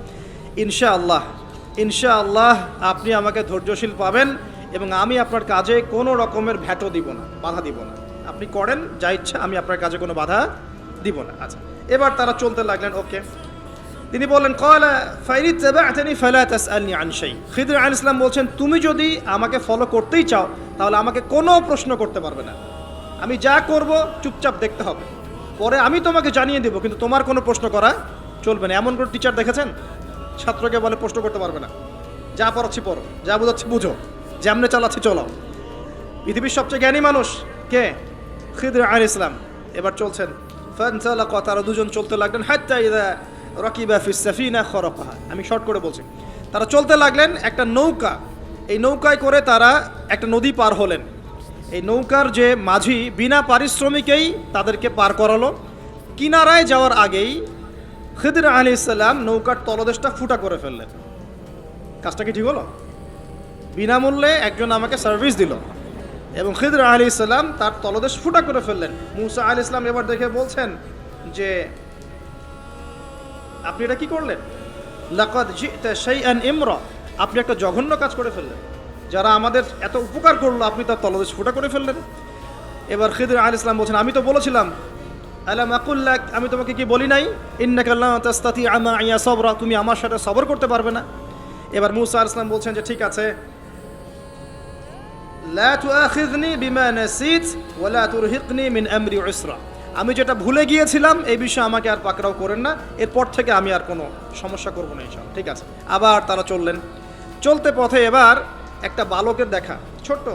ইনশাআল্লাহ আপনি আমাকে ধৈর্যশীল পাবেন এবং আমি আপনার কাজে কোনো রকমের ভ্যাটও দিব না, বাধা দিব না। আপনি করেন যা ইচ্ছা, আমি আপনার কাজে কোনো বাধা দিব না। আচ্ছা, এবার তারা চলতে লাগলেন। ওকে, তিনি বললেন, ক্বালা ফাইনিত্তাবা'তানি ফালা তাসআলনি আন শাই। খিদর আলাইহিস সালাম বলছেন, তুমি যদি আমাকে ফলো করতেই চাও তাহলে আমাকে কোনো প্রশ্ন করতে পারবে না। আমি যা করব চুপচাপ দেখতে হবে, পরে আমি তোমাকে জানিয়ে দেব, কিন্তু তোমার কোনো প্রশ্ন করা চলবে না। এমন কোনো টিচার দেখেছেন ছাত্রকে বলে প্রশ্ন করতে পারবে না? যা পড়াচ্ছি পড়ো, যা বোঝাচ্ছি বুঝো, যেমনে চালাচ্ছি চলাও। পৃথিবীর সবচেয়ে জ্ঞানী মানুষ কে? খিদর আলাইহিস সালাম। এবার চলছেন, ফানতালাকা, তারা দুজন চলতে লাগলেন, হাত্তা ইযা রাকিবা ফিস সাফিনা খরাকাহা। আমি শর্ট করে বলছি। তারা চলতে লাগলেন একটা নৌকা, এই নৌকায় করে তারা একটা নদী পার হলেন। এই নৌকার যে মাঝি বিনা পারিশ্রমিকেই তাদেরকে পার করালো। কিনারায় যাওয়ার আগেই খিদর আলাইহিস সালাম নৌকার তলদেশটা ফুটা করে ফেললেন। কাজটা কি ঠিক হলো? বিনামূল্যে একজন আমাকে সার্ভিস দিল এবং খিদর আলাইহিস সালাম তার তলদেশ ফুটা করে ফেললেন। মূসা আলাইহিস সালাম এবার দেখে বলছেন যে, আপনি এটা কি করলেন? লাকাদ জি'তা শাইআন ইমরা, আপনি একটা জঘন্য কাজ করে ফেললেন। যারা আমাদের এত উপকার করলো আপনি তার তলদেশ ফুটা করে ফেললেন। এবার খিদর আলাইহিস সালাম বলছেন, আমি তো বলেছিলাম, আলাম আকুল লাক, আমি তোমাকে কি বলি নাই, ইন্নাকা লা তাস্তাতিআ মাইয়া সাবরা, তুমি আমার সাথে সবর করতে পারবে না। এবার মূসা আলাইহিস সালাম বলছেন যে, ঠিক আছে, লা তুআখিযনি বিমা নাসিত ওয়া লা তুরহিকনি মিন আমরি উসরা, আমি যেটা ভুলে গিয়েছিলাম এই বিষয়ে আমাকে আর পাকড়াও করেন না, এরপর থেকে আমি আর কোনো সমস্যা করবো না ইনশাআল্লাহ। ঠিক আছে। আবার তারা চললেন। চলতে পথে এবার একটা বালকের দেখা, ছোট্ট।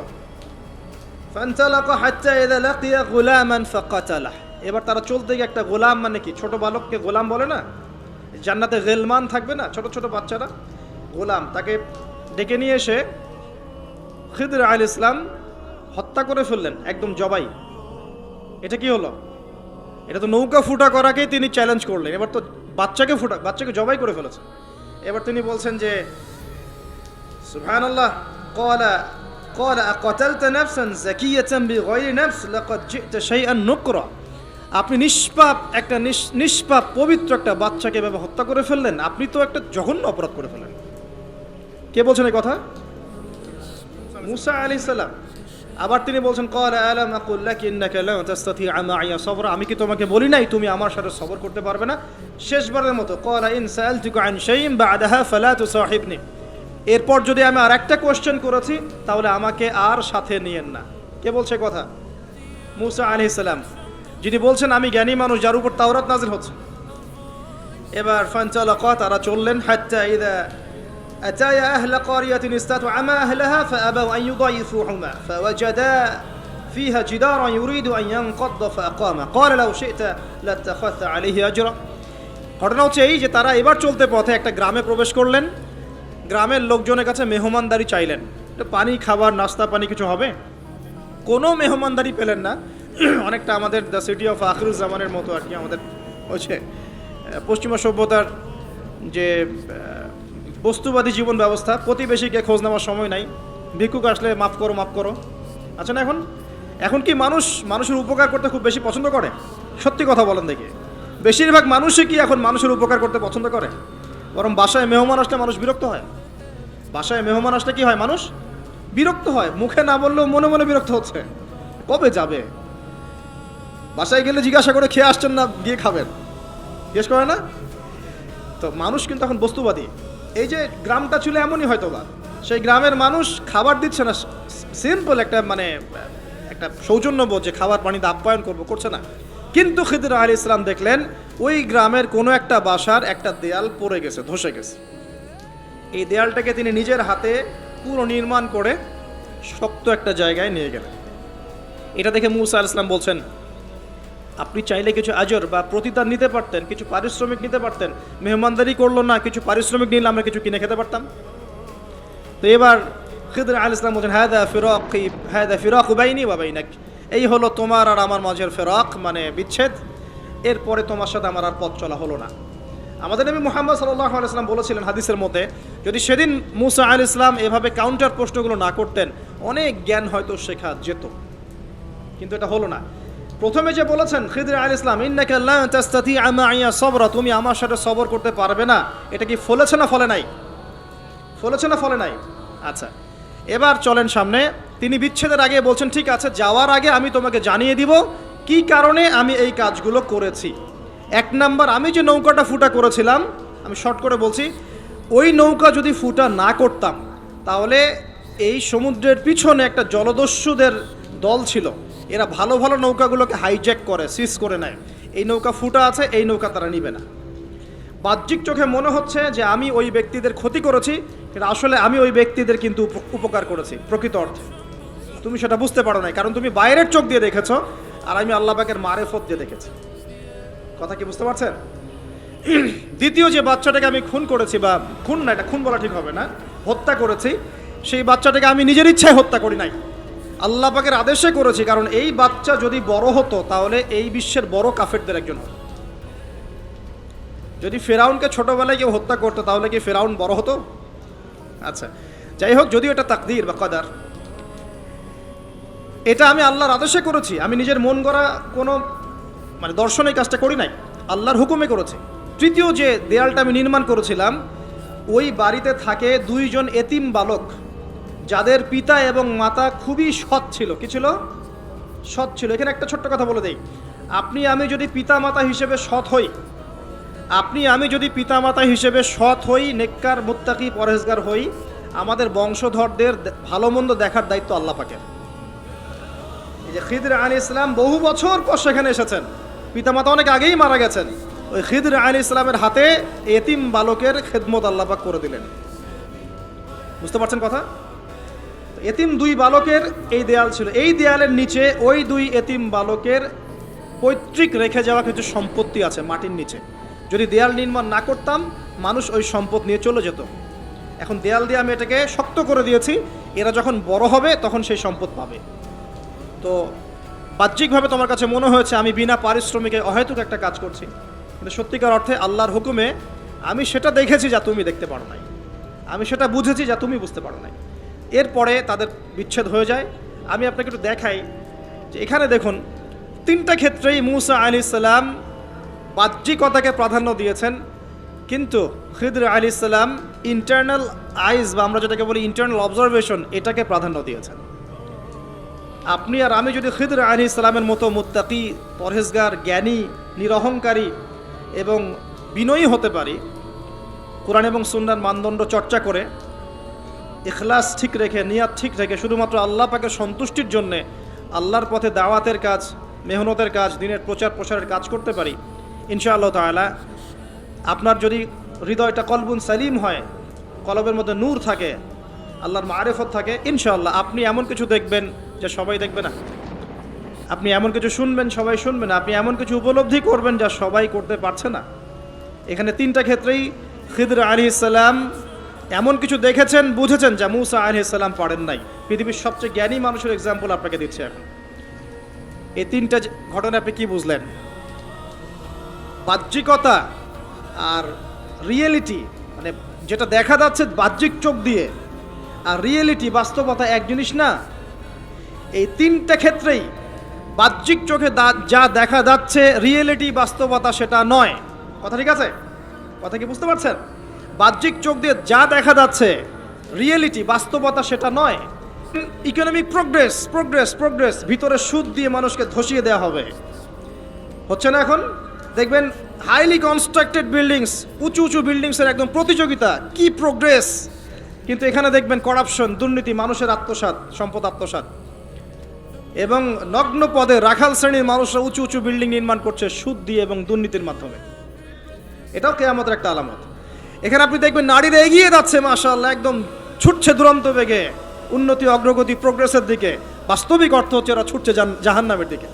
ফানতালাকা হাত্তা ইযা লাকিয়া গুলামান ফাকাতালাহ। এবার তারা চলতে গিয়ে একটা গোলাম, মানে কি ছোট বালককে গোলাম বলে না? জান্নাতে গিলমান থাকবে না, ছোট ছোট বাচ্চারা, গোলাম, তাকে ডেকে নিয়ে এসে খিদর আলাইহিস সালাম হত্যা করে ফেললেন, একদম জবাই। এটা কি হলো? এটা তো নৌকা ফুটা করাকেই তিনি চ্যালেঞ্জ করলেন, এবার তো বাচ্চাকে জবাই করে ফেলেছে। এবার তিনি বলছেন যে সুবহানাল্লাহ, قال أقتلت نفسا زكية بغير نفس لقد جئت شيئا نكرا। আপনি নিষ্পাপ পবিত্র একটা বাচ্চাকে এভাবে হত্যা করে ফেললেন, আপনি তো একটা জঘন্য অপরাধ করে ফেললেন। কে বলছেন এই কথা? মুসা আলাইহিস সালাম। আবার তিনি বলছেন قال ألم أقل لك إنك لن تستطيع معي صبرا। আমি কি তোমাকে বলি নাই তুমি আমার সাথে সবর করতে পারবে না? শেষবারের মতো قال إن سألتك عن شيء بعدها فلا تصاحبني। এরপর যদি আমি আর একটা কোশ্চেন করেছি তাহলে আমাকে আর সাথে নিয়েন না। কে বলছে কথা? মুসা আলাইহিস সালাম, যিনি বলছেন আমি জ্ঞানী মানুষ, যার উপর তাওরাত নাযিল হচ্ছে। এবার ফানতালাকা, তারা চললেন, হাত্তা ইযা আতায়া আহলা ক্বরিয়াতিন ইসতাতআমা আহলাহা ফাআবাউ আন ইউদাইফুহুমা ফাওয়াজাদা ফিহা জিদারান ইউরিদু আন ইয়ানকাদ্দা ফাআকামা ক্বালা লাউ শি'তা লাত্তাখাযতা আলাইহি আজরা। ঘটনা হচ্ছে এই যে তারা এবার চলতে পথে একটা গ্রামে প্রবেশ করলেন, গ্রামের লোকজনের কাছে মেহমানদারি চাইলেন। পানি, খাবার, নাস্তা পানি কিছু হবে? কোনো মেহমানদারি পেলেন না। অনেকটা আমাদের দ্য সিটি অফ আখিরুজ্জামানের মতো আর কি, আমাদের হচ্ছে পশ্চিমা সভ্যতার যে বস্তুবাদী জীবন ব্যবস্থা, প্রতিবেশীকে খোঁজ নেওয়ার সময় নাই, ভিক্ষুক আসলে মাফ করো। আচ্ছা না, এখন কি মানুষের উপকার করতে খুব বেশি পছন্দ করে? সত্যি কথা বলেন দেখি, বেশিরভাগ মানুষই কি এখন মানুষের উপকার করতে পছন্দ করে? বরং বাসায় মেহমান আসলে মানুষ বিরক্ত হয়। বাসায় মেহমান আসলে কি হয়? মানুষ বিরক্ত হয়। মুখে না বললেও মনে মনে বিরক্ত হচ্ছে, কবে যাবে? বাসায় গেলে জিজ্ঞাসা করে খেয়ে আসছেন না, গিয়ে খাবেন, জিজ্ঞেস করে না? তো মানুষ কিন্তু এখন বস্তুবাদী। এই যে গ্রামটা ছিল এমনই হয়তো বা, সেই গ্রামের মানুষ খাবার দিচ্ছে না, সিম্পল একটা সৌজন্যবোধ যে খাবার পানিতে আপ্যায়ন করছে না। কিন্তু খিদর আলাইহিস সালাম দেখলেন ওই গ্রামের কোনো একটা বাসার একটা দেয়াল পড়ে গেছে, ধসে গেছে। এই দেয়ালটাকে তিনি নিজের হাতে পুরো নির্মাণ করে শক্ত একটা জায়গায় নিয়ে গেলেন। এটা দেখে মুসা আলাইহিস সালাম বলছেন, আপনি চাইলে কিছু আজর বা প্রতিদান নিতে পারতেন, কিছু পারিশ্রমিক নিতে পারতেন। মেহমানদারি করলো না, কিছু পারিশ্রমিক নিলে আমরা কিছু কিনে খেতে পারতাম। তো এবার খিদর আলাইহিস সালাম বলছেন, হাদা ফিরাকু বাইনি ওয়া বাইনাক। এই হলো তোমার আর আমার মাঝের ফেরাক, মানে বিচ্ছেদ। এরপরে তোমার সাথে আমার আর পথ চলা হলো না। আমাদের নবী মুহাম্মদ সাল্লাল্লাহু আলাইহি ওয়াসাল্লাম বলেছিলেন হাদিসের মধ্যে, যদি সেদিন মুসা আলাইহিস সালাম এভাবে কাউন্টার প্রশ্নগুলো না করতেন, অনেক জ্ঞান হয়তো শেখা যেত, কিন্তু এটা হলো না। প্রথমে যে বলেছেন খিদর আলাইহিস সালাম, ইন্নাকা লা তাস্তাতিআ মাইয়া সাবরা, তুমি আমার সাথে সবর করতে পারবে না, এটা কি ফলেছে না ফলে নাই? ফলেছে না ফলে নাই? আচ্ছা, এবার চলেন সামনে। তিনি বিচ্ছেদের আগে বলছেন, ঠিক আছে, যাওয়ার আগে আমি তোমাকে জানিয়ে দিব কি কারণে আমি এই কাজগুলো করেছি। এক নাম্বার, আমি যে নৌকাটা ফুটা করেছিলাম, আমি শর্ট করে বলছি, ওই নৌকা যদি ফুটা না করতাম তাহলে এই সমুদ্রের পিছনে একটা জলদস্যুদের দল ছিল, এরা ভালো ভালো নৌকাগুলোকে হাইজ্যাক করে, সিজ করে নেয়। এই নৌকা ফুটা আছে, এই নৌকা তারা নিবে না। বাহ্যিক চোখে মনে হচ্ছে যে আমি ওই ব্যক্তিদের ক্ষতি করেছি, কিন্তু আসলে আমি ওই ব্যক্তিদের কিন্তু উপকার করেছি প্রকৃত অর্থে। তুমি সেটা বুঝতে পারো না, কারণ তুমি বাইরের চোখ দিয়ে দেখেছো, আর আমি আল্লাহ পাকের মারেফত দিয়ে দেখেছি। কথা কি বুঝতে পারছেন? দ্বিতীয় যে বাচ্চাটাকে আমি খুন করেছি, বা খুন না, এটা খুন বলা ঠিক হবে না, হত্যা করেছি, সেই বাচ্চাটাকে আমি নিজের ইচ্ছায় হত্যা করি নাই, আল্লাহ পাকের আদেশে করেছি। কারণ এই বাচ্চা যদি বড় হতো তাহলে এই বিশ্বের বড় কাফেরদের একজন হতো। যদি ফেরাউনকে ছোটবেলায় কেউ হত্যা করতো তাহলে কি ফেরাউন বড় হতো? আচ্ছা, যাই হোক, যদিও এটা তাকদীর বা কদার, এটা আমি আল্লাহর আদেশে করেছি। আমি নিজের মন গড়া কোনো দর্শনে কাজটা করি নাই, আল্লাহর হুকুমে করেছি। তৃতীয় যে দেয়ালটা আমি নির্মাণ করেছিলাম, ওই বাড়িতে থাকে দুইজন এতিম বালক, যাদের পিতা এবং মাতা খুবই সৎ ছিল। কি ছিল? সৎ ছিল। এখানে একটা ছোট্ট কথা বলে দেই, আপনি আমি যদি পিতামাতা হিসেবে সৎ হই, নেককার, মুত্তাকি, পরহেজগার হই, আমাদের বংশধরদের ভালো মন্দ দেখার দায়িত্ব আল্লাহ পাকের। এই যে খিদর আলাইহিস সালাম বহু বছর পর সেখানে এসেছেন, পিতামাতা অনেক আগেই মারা গেছেন, ওই খিদর আলাইহিস সালামের হাতে এতিম বালকের খেদমত আল্লাহ পাক করে দিলেন। বুঝতে পারছেন কথা? এতিম দুই বালকের এই দেয়াল ছিল, এই দেয়ালের নিচে ওই দুই এতিম বালকের পৈতৃক রেখে যাওয়া কিছু সম্পত্তি আছে মাটির নিচে। যদি দেয়াল নির্মাণ না করতাম, মানুষ ওই সম্পদ নিয়ে চলে যেত। এখন দেয়াল দিয়ে আমি এটাকে শক্ত করে দিয়েছি, এরা যখন বড় হবে তখন সেই সম্পদ পাবে। তো বাহ্যিকভাবে তোমার কাছে মনে হয়েছে আমি বিনা পারিশ্রমিকে অহেতুক একটা কাজ করছি, কিন্তু সত্যিকার অর্থে আল্লাহর হুকুমে আমি সেটা দেখেছি যা তুমি দেখতে পারো নাই, আমি সেটা বুঝেছি যা তুমি বুঝতে পারো নাই। এরপরে তাদের বিচ্ছেদ হয়ে যায়। আমি আপনাকে একটু দেখাই যে এখানে দেখুন, তিনটা ক্ষেত্রেই মূসা আলাইহিস সালাম বাহ্যিকতাকে প্রাধান্য দিয়েছেন, কিন্তু খিদর আলাইহিস সালাম ইন্টারনাল আইজ বা আমরা যেটাকে বলি ইন্টারনাল অবজারভেশন, এটাকে প্রাধান্য দিয়েছেন। আপনি আর আমি যদি খিদর আলাইহিস সালামের মতো মুত্তাকি, পরহেজগার, জ্ঞানী, নিরহংকারী এবং বিনয়ী হতে পারি, কোরআন এবং সুন্নাহর মানদণ্ড চর্চা করে ইখলাস ঠিক রেখে, নিয়াত ঠিক রেখে শুধুমাত্র আল্লাহ পাকের সন্তুষ্টির জন্যে আল্লাহর পথে দাওয়াতের কাজ, মেহনতের কাজ, দিনের প্রচার প্রসারের কাজ করতে পারি, ইনশাআল্লাহ তাআলা আপনার যদি হৃদয়টা কলবুন সালিম হয়, কলবের মধ্যে নূর থাকে, আল্লাহর মারিফত থাকে, ইনশাআল্লাহ আপনি এমন কিছু দেখবেন যা সবাই দেখবে না, আপনি এমন কিছু শুনবেন সবাই শুনবে না, আপনি এমন কিছু উপলব্ধি করবেন যা সবাই করতে পারছে না। এখানে তিনটা ক্ষেত্রেই খিদর আলাইহিস সালাম এমন কিছু দেখেছেন, বুঝেছেন যা মূসা আলাইহিস সালাম পারেন নাই। পৃথিবীর সবচেয়ে জ্ঞানী মানুষের এক্সাম্পল আপনাকে দিচ্ছি এখন। এই তিনটা ঘটনা আপনি কি বুঝলেন? বাহ্যিকতা আর রিয়েলিটি, মানে যেটা দেখা যাচ্ছে বাহ্যিক চোখ দিয়ে, আর রিয়েলিটি বাস্তবতা এক জিনিস না। এই তিনটা ক্ষেত্রেই বাহ্যিক চোখে যা দেখা যাচ্ছে রিয়েলিটি বাস্তবতা সেটা নয়। কথা ঠিক আছে? কথা কি বুঝতে পারছেন? বাহ্যিক চোখ দিয়ে যা দেখা যাচ্ছে রিয়েলিটি বাস্তবতা সেটা নয়। ইকোনমিক প্রোগ্রেস প্রোগ্রেস প্রোগ্রেস, ভিতরে সুদ দিয়ে মানুষকে ধসিয়ে দেওয়া হবে, হচ্ছে না এখন? দেখবেন হাইলি কনস্ট্রাক্টেড বিল্ডিংস, উঁচু উঁচু বিল্ডিংসের একদম প্রতিযোগিতা, কি প্রোগ্রেস, কিন্তু এখানে দেখবেন করাপশন, দুর্নীতি, মানুষের আত্মসাৎ, সম্পদ আত্মসাৎ, এবং নগ্ন পদে রাখাল শ্রেণীর মানুষরা উঁচু উঁচু বিল্ডিং নির্মাণ করছে সুদ দিয়ে এবং দুর্নীতির মাধ্যমে। এটাও কিয়ামতের একটা আলামত। এখানে আপনি দেখবেন নারীরা এগিয়ে যাচ্ছে, মাশাআল্লাহ, একদম ছুটছে দুরন্ত বেগে উন্নতি, অগ্রগতি, প্রোগ্রেসের দিকে। বাস্তবিক অর্থ হচ্ছে এরা ছুটছে জাহান্নামের দিকে।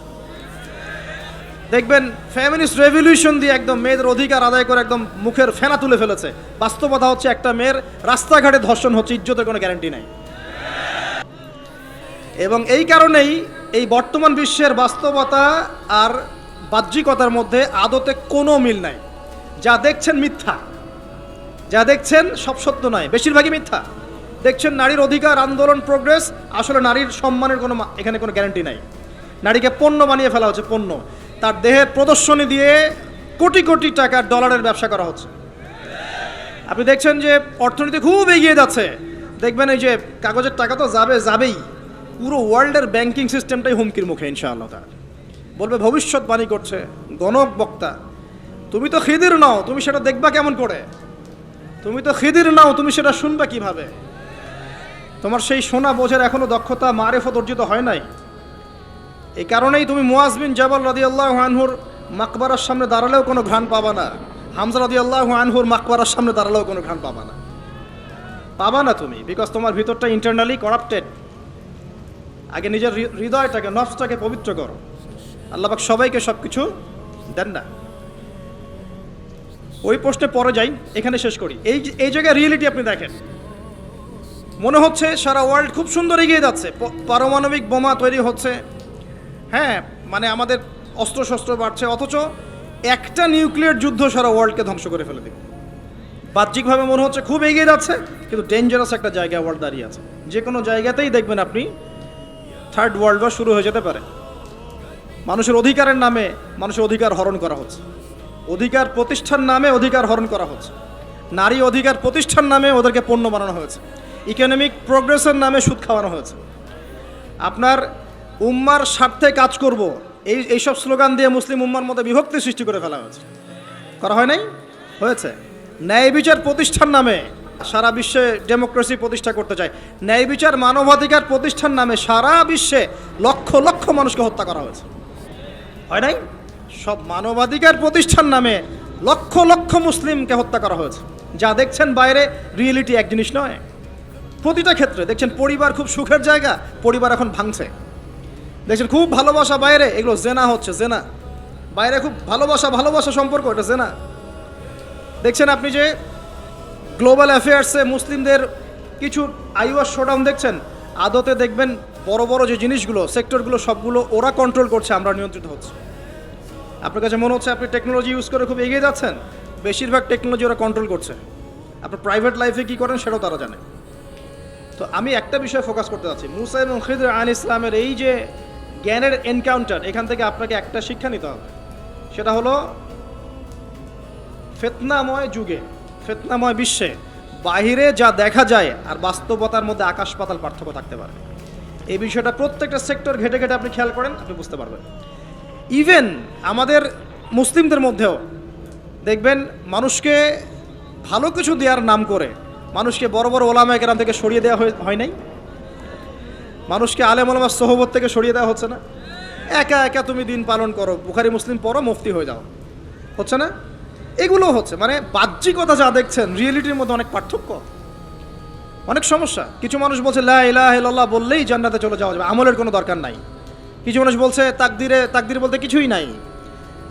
দেখবেন ফেমিনিস্ট রেভলিউশন দিয়ে একদম মেয়েদের অধিকার আদায় করে একদম মুখের ফেনা তুলে ফেলেছে। বাস্তবতা হচ্ছে একটা মেয়ের রাস্তাঘাটে ধর্ষণ হচ্ছে, ইজ্জতের কোনো গ্যারান্টি নাই। এবং এই কারণেই এই বর্তমান বিশ্বের বাস্তবতা আর বাহ্যিকতার মধ্যে আদতে কোনো মিল নাই। যা দেখছেন মিথ্যা, যা দেখছেন সব সত্য নয়, বেশিরভাগই মিথ্যা। দেখছেন নারীর অধিকার, আন্দোলন, প্রোগ্রেস, আসলে নারীর সম্মানের কোনো এখানে কোনো গ্যারান্টি নাই। নারীকে পণ্য বানিয়ে ফেলা হচ্ছে, পণ্য। তার দেহের প্রদর্শনী দিয়ে কোটি কোটি টাকার ডলারের ব্যবসা করা হচ্ছে। আপনি দেখছেন যে অর্থনীতি খুব এগিয়ে যাচ্ছে, দেখবেন এই যে কাগজের টাকা তো যাবেই, পুরো ওয়ার্ল্ডের ব্যাংকিং সিস্টেমটাই হুমকির মুখে। ইনশাআল্লাহ তাআলা বলবে, ভবিষ্যৎবাণী করছে গণক বক্তা, তুমি তো খিদির নাও, তুমি সেটা দেখবা কেমন করে? তুমি তো খিদির নাও, তুমি সেটা শুনবা কিভাবে? তোমার সেই শোনা বোঝার এখনো দক্ষতা, মারিফত অর্জিত হয় নাই। এই কারণেই তুমি মুআজ বিন জাবাল রাদিয়াল্লাহু আনহুর মাকবারার সামনে দাঁড়ালেও কোনো ঘ্রাণ পাবা না, হামজা রাদিয়াল্লাহু আনহুর মাকবারার সামনে দাঁড়ালেও কোনো ঘ্রাণ পাবা না তুমি, বিকজ তোমার ভিতরটা ইন্টারনালি করাপ্টেড। আগে নিজের হৃদয়টাকে, নফসটাকে পবিত্র করো। আল্লাহ পাক সবাইকে সব কিছু দেন না। ওই প্রশ্নে পরে যাই, এখানে শেষ করি। এই জায়গায় রিয়েলিটি আপনি দেখেন, মনে হচ্ছে সারা ওয়ার্ল্ড খুব সুন্দর এগিয়ে যাচ্ছে, পারমাণবিক বোমা তৈরি হচ্ছে, হ্যাঁ, মানে আমাদের অস্ত্রশস্ত্র বাড়ছে, অথচ একটা নিউক্লিয়ার যুদ্ধ সারা ওয়ার্ল্ডকে ধ্বংস করে ফেলে দিবে। বাহ্যিকভাবে মনে হচ্ছে খুব এগিয়ে যাচ্ছে, কিন্তু ডেঞ্জারাস একটা জায়গায় ওয়ার্ল্ড দাঁড়িয়ে আছে। যে কোনো জায়গাতেই দেখবেন আপনি থার্ড ওয়ার্ল্ড ওয়ার শুরু হয়ে যেতে পারে। মানুষের অধিকারের নামে মানুষের অধিকার হরণ করা হচ্ছে, অধিকার প্রতিষ্ঠার নামে অধিকার হরণ করা হচ্ছে, নারী অধিকার প্রতিষ্ঠার নামে ওদেরকে পণ্য বানানো হয়েছে, ইকোনমিক প্রোগ্রেসের নামে সুদ খাওয়ানো হয়েছে। আপনার উম্মার স্বার্থে কাজ করব, এইসব স্লোগান দিয়ে মুসলিম উম্মার মধ্যে বিভক্তি সৃষ্টি করে ফেলা হয়েছে। করা হয় নাই? হয়েছে। ন্যায় বিচার প্রতিষ্ঠার নামে সারা বিশ্বে ডেমোক্রেসি প্রতিষ্ঠা করতে চায়, ন্যায় বিচার, মানবাধিকার প্রতিষ্ঠার নামে সারা বিশ্বে লক্ষ লক্ষ মানুষকে হত্যা করা হয়েছে। হয় নাই? সব মানবাধিকার প্রতিষ্ঠার নামে লক্ষ লক্ষ মুসলিমকে হত্যা করা হয়েছে। যা দেখছেন বাইরে, রিয়েলিটি এক জিনিস নয়। প্রতিটা ক্ষেত্রে দেখছেন পরিবার খুব সুখের জায়গা, পরিবার এখন ভাঙছে। দেখছেন খুব ভালোবাসা বাইরে, এগুলো জেনা হচ্ছে, জেনা। বাইরে খুব ভালোবাসা সম্পর্ক, এটা জেনা। দেখছেন আপনি যে গ্লোবাল অ্যাফেয়ার্সে মুসলিমদের কিছু আইওয়াস শোডাউন দেখছেন, আদতে দেখবেন বড় বড় যে জিনিসগুলো সেক্টরগুলো সবগুলো ওরা কন্ট্রোল করছে, আমরা নিয়ন্ত্রিত হচ্ছে। আপনার কাছে মনে হচ্ছে আপনি টেকনোলজি ইউজ করে খুব এগিয়ে যাচ্ছেন, বেশিরভাগ টেকনোলজি ওরা কন্ট্রোল করছে। আপনার প্রাইভেট লাইফে কী করেন সেটাও তারা জানে। তো আমি একটা বিষয়ে ফোকাস করতে চাচ্ছি, মুসা এবং খিদর আলাইহিস সালামের এই যে জ্ঞানের এনকাউন্টার, এখান থেকে আপনাকে একটা শিক্ষা নিতে হবে, সেটা হলো ফিতনাময় যুগে, ফিতনাময় বিশ্বে বাহিরে যা দেখা যায় আর বাস্তবতার মধ্যে আকাশ পাতাল পার্থক্য থাকতে পারে। এই বিষয়টা প্রত্যেকটা সেক্টর ঘেটে ঘেটে আপনি খেয়াল করেন, আপনি বুঝতে পারবেন। ইভেন আমাদের মুসলিমদের মধ্যেও দেখবেন মানুষকে ভালো কিছু দেওয়ার নাম করে মানুষকে বড় বড় ওলামায়ে কেরাম থেকে সরিয়ে দেওয়া হয় নাই, মানুষকে আলেম ওলামার সোহবত থেকে সরিয়ে দেওয়া হচ্ছে না। একা একা তুমি দিন পালন করো, বুখারি মুসলিম পড়ো, মুফতি হয়ে যাও, হচ্ছে না? এগুলো হচ্ছে, মানে বাহ্যিকতা যা দেখছেন রিয়েলিটির মধ্যে অনেক পার্থক্য, অনেক সমস্যা। কিছু মানুষ বলছে লা ইলাহা ইল্লাল্লাহ বললেই জান্নাতে চলে যাওয়া যাবে, আমলের কোনো দরকার নাই। কিছু মানুষ বলছে তাকদির বলতে কিছুই নাই।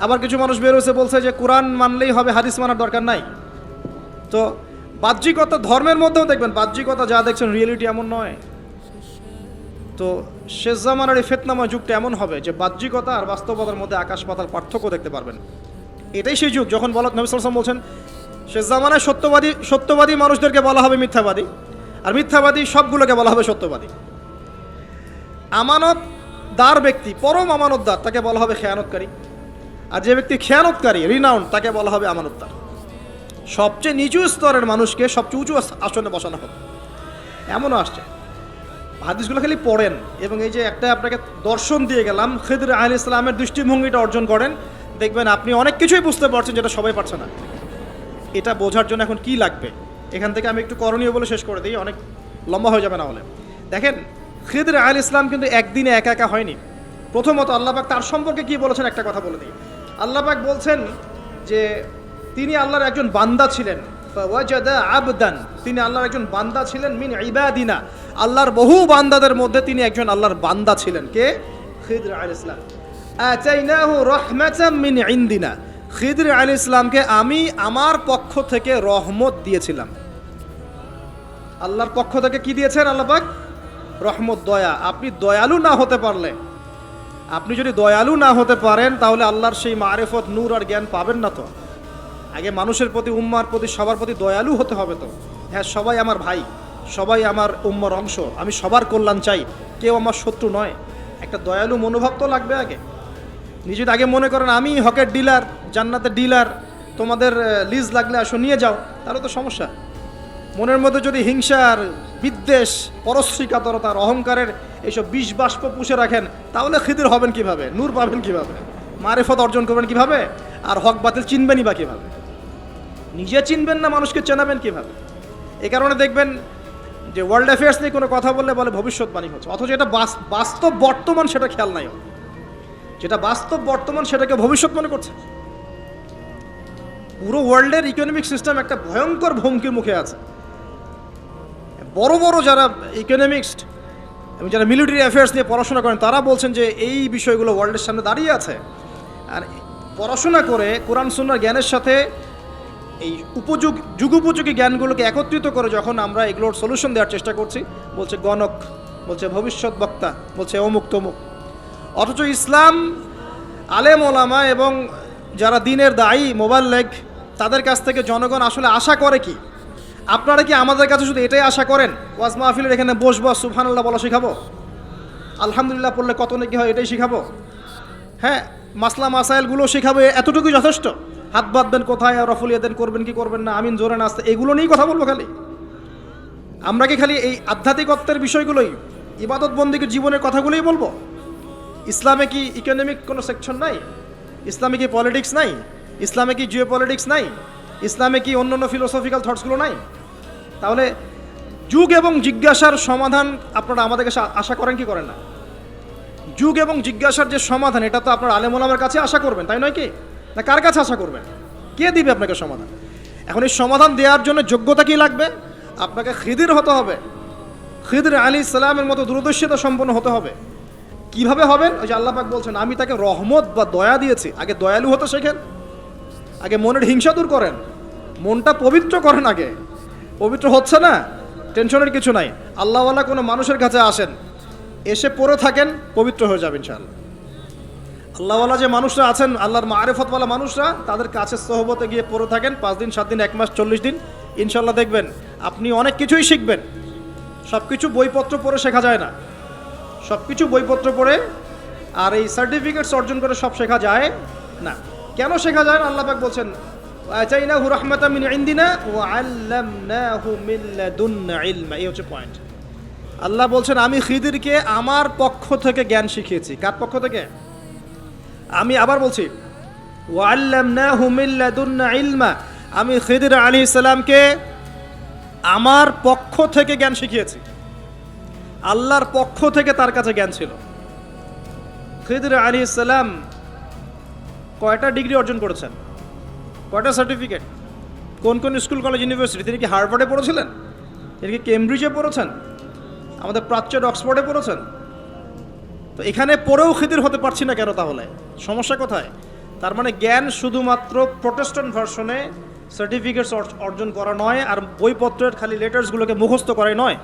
আবার কিছু মানুষ বেরোছে বলছে যে কোরআন মানলেই হবে, হাদিস মানার দরকার নাই। তো বাহ্যিকতা, ধর্মের মধ্যেও দেখবেন বাহ্যিকতা যা দেখছেন রিয়েলিটি এমন নয়। তো শেষ জামানার এই ফিতনাময় যুগটা এমন হবে যে বাহ্যিকতা আর বাস্তবতার মধ্যে আকাশ পাতাল পার্থক্য দেখতে পারবেন। এটাই সেই যুগ যখন নবী সাল্লাল্লাহু আলাইহি ওয়াসাল্লাম বলছেন শেষ জামানায় সত্যবাদী মানুষদেরকে বলা হবে মিথ্যাবাদী, আর মিথ্যাবাদী সবগুলোকে বলা হবে সত্যবাদী। আমানতদার ব্যক্তি, পরম আমানতদার, তাকে বলা হবে খেয়ানতকারী। আর যে ব্যক্তি খেয়ানতকারী, রিনাউন্ড, তাকে বলা হবে আমানতদার। সবচেয়ে নিচু স্তরের মানুষকে সবচেয়ে উঁচু আসনে বসানো হবে, এমনও আসছে। হাদিসগুলো খালি পড়েন, এবং এই যে একটা আপনাকে দর্শন দিয়ে গেলাম, খিদর আলাইহিস সালামের দৃষ্টিভঙ্গিটা অর্জন করেন, দেখবেন আপনি অনেক কিছুই বুঝতে পারছেন যেটা সবাই পারছে না। এটা বোঝার জন্য এখন কি লাগবে, এখান থেকে আমি একটু করণীয় বলে শেষ করে দিই, অনেক লম্বা হয়ে যাবে না হলে। দেখেন, খিদর আলাইহিস সালাম কিন্তু একদিনে একা একা হয়নি। প্রথমত আল্লাহ পাক তার সম্পর্কে কি বলেছেন একটা কথা বলে দিই। আল্লাহ পাক বলছেন যে তিনি আল্লাহর একজন বান্দা ছিলেন, ফাওয়াজাদা আবদান, তিনি আল্লাহর একজন বান্দা ছিলেন, মিন ইবাদিনা, আল্লাহর বহু বান্দাদের মধ্যে তিনি একজন আল্লাহর বান্দা ছিলেন। কে? খিদর আলাইহিস সালাম। আতাইনাহু রাহমাতাম মিন ইনদিনা, খিদর আলাইহিস সালামকে আমি আমার পক্ষ থেকে রহমত দিয়েছিলাম। আল্লাহর পক্ষ থেকে কি দিয়েছেন আল্লাহ পাক? রহমত, দয়া। আপনি দয়ালু না হতে পারলে, আপনি যদি দয়ালু না হতে পারেন, তাহলে আল্লাহর সেই মারিফত, নূর আর জ্ঞান পাবেন না। তো আগে মানুষের প্রতি, উম্মার প্রতি, সবার প্রতি দয়ালু হতে হবে। তো হ্যাঁ, সবাই আমার ভাই, সবাই আমার উম্মার অংশ, আমি সবার কল্যাণ চাই, কেউ আমার শত্রু নয়। একটা দয়ালু মনোভাব তো লাগবে আগে। নিজে আগে মনে করেন আমি হকের ডিলার, জান্নাতের ডিলার, তোমাদের লিজ লাগলে আসো নিয়ে যাও, তাহলে তো সমস্যা। মনের মধ্যে যদি হিংসার, বিদ্বেষ, পরশ্রীকাতরতার, অহংকারের এইসব বিষ বাষ্প পুষে রাখেন, তাহলে খিদর হবেন কিভাবে? নূর পাবেন কিভাবে? মারিফত অর্জন করবেন কিভাবে? আর হক বাতিল চিনবেনই বা কিভাবে? নিজে চিনবেন না, মানুষকে চেনাবেন কিভাবে? এই কারণে দেখবেন যে ওয়ার্ল্ড অ্যাফেয়ার্স নিয়ে কোনো কথা বললে বলে ভবিষ্যৎবাণী হচ্ছে, অথচ এটা বাস্তব বর্তমান, সেটা খেয়াল নাই। যেটা বাস্তব বর্তমান সেটাকে ভবিষ্যৎ মনে করছে। পুরো ওয়ার্ল্ডের ইকোনমিক সিস্টেম একটা ভয়ঙ্কর হুমকির মুখে আছে। বড় বড় যারা ইকোনমিক্সট এবং যারা মিলিটারি অ্যাফেয়ার্স নিয়ে পড়াশোনা করেন, তারা বলছেন যে এই বিষয়গুলো ওয়ার্ল্ডের সামনে দাঁড়িয়ে আছে। আর পড়াশোনা করে কোরআন সুন্নাহর জ্ঞানের সাথে এই যুগোপযোগী জ্ঞানগুলোকে একত্রিত করে যখন আমরা এগুলোর সলিউশন দেওয়ার চেষ্টা করছি, বলছে গণক, বলছে ভবিষ্যৎ বক্তা, বলছে অমুক তমুক। অথচ ইসলাম, আলেম ওলামা এবং যারা দিনের দায়ী, মোবাল্লেগ, তাদের কাছ থেকে জনগণ আসলে আশা করে কি? আপনারা কি আমাদের কাছে শুধু এটাই আশা করেন ওয়াজ মাহফিলের এখানে বসবো, সুবহানাল্লাহ বলা শেখাবো, আলহামদুলিল্লাহ পড়লে কত নাকি হয় এটাই শেখাবো? হ্যাঁ, মাসলা মাসাইলগুলো শেখাবো, এতটুকুই যথেষ্ট? হাত বাঁধবেন কোথায়, রফুলিয়া দেন করবেন কি করবেন না, আমিন জোরে নাচতে, এগুলো নিয়েই কথা বলবো খালি? আমরা কি খালি এই আধ্যাত্মিকত্বের বিষয়গুলোই, ইবাদত বন্দিকে জীবনের কথাগুলোই বলবো? ইসলামে কি ইকোনমিক কোনো সেকশন নাই? ইসলামে কি পলিটিক্স নাই? ইসলামে কি জিও পলিটিক্স নাই? ইসলামে কি অন্য ফিলোসফিক্যাল থটসগুলো নাই? তাহলে যুগ এবং জিজ্ঞাসার সমাধান আপনারা আমাদের কাছে আশা করেন কি করেন না? যুগ এবং জিজ্ঞাসার যে সমাধান, এটা তো আপনার আলেম ওলামার কাছে আশা করবেন, তাই নয় কি? না কার কাছে আশা করবেন? কে দিবে আপনাকে সমাধান? এখন এই সমাধান দেওয়ার জন্য যোগ্যতা কি লাগবে? আপনাকে খিদির হতে হবে, খিদর আলাইহিস সালামের মতো দূরদর্শিতা সম্পন্ন হতে হবে। কিভাবে হবেন? ওই যে আল্লাহ পাক বলছেন আমি তাকে রহমত বা দয়া দিয়েছি। আগে দয়ালু হতে শেখেন, আগে মনের হিংসা দূর করেন, মনটা পবিত্র করেন আগে, পবিত্র হচ্ছে না, টেনশনের কিছু নাই। আল্লাহওয়ালা কোনো মানুষের কাছে আসেন, এসে পড়ে থাকেন, পবিত্র হয়ে যাবেন ইনশাআল্লাহ। আল্লাহওয়ালা যে মানুষরা আছেন, আল্লাহর মারিফতওয়ালা মানুষরা, তাদের কাছে সোহবতে গিয়ে পড়ে থাকেন 5 দিন 7 দিন 1 মাস 40 দিন, ইনশাআল্লাহ দেখবেন আপনি অনেক কিছুই শিখবেন। সব কিছু বইপত্র পড়ে শেখা যায় না, সব কিছু বইপত্র পড়ে আর এই সার্টিফিকেটস অর্জন করে সব শেখা যায় না। কেন শেখা যায় না? আল্লাহ পাক বলছেন আতাইনাহু রাহমাতাম মিন ইনদিনা ওয়া আল্লামনাহু মিন লাদুন্না ইলমা। এই হচ্ছে পয়েন্ট। আল্লাহ বলছেন আমি খিদিরকে আমার পক্ষ থেকে জ্ঞান শিখিয়েছি। কার পক্ষ থেকে? আমি আবার বলছি ওয়া আল্লামনাহু মিন লাদুন্না ইলমা, আমি খিদির আলাইহিস সালামকে আমার পক্ষ থেকে জ্ঞান শিখিয়েছি। আল্লাহর পক্ষ থেকে তার কাছে জ্ঞান ছিল। খিদির আলাইহিস সালাম কয়টা ডিগ্রি অর্জন করেছেন? কয়টা সার্টিফিকেট? কোন কোন স্কুল কলেজ ইউনিভার্সিটি? তিনি কি হার্ভার্ডে পড়েছিলেন? তিনি কি কেমব্রিজে পড়েছেন? আমাদের প্রাচ্যের অক্সফোর্ডে পড়েছেন? তো এখানে পড়েও খিদির হতে পারছি না কেন? তাহলে সমস্যা কোথায়? তার মানে জ্ঞান শুধুমাত্র প্রোটেস্ট্যান্ট ভার্সনে সার্টিফিকেটস অর্জন করা নয়, আর বইপত্রের খালি লেটার্সগুলোকে মুখস্থ করাই নয়,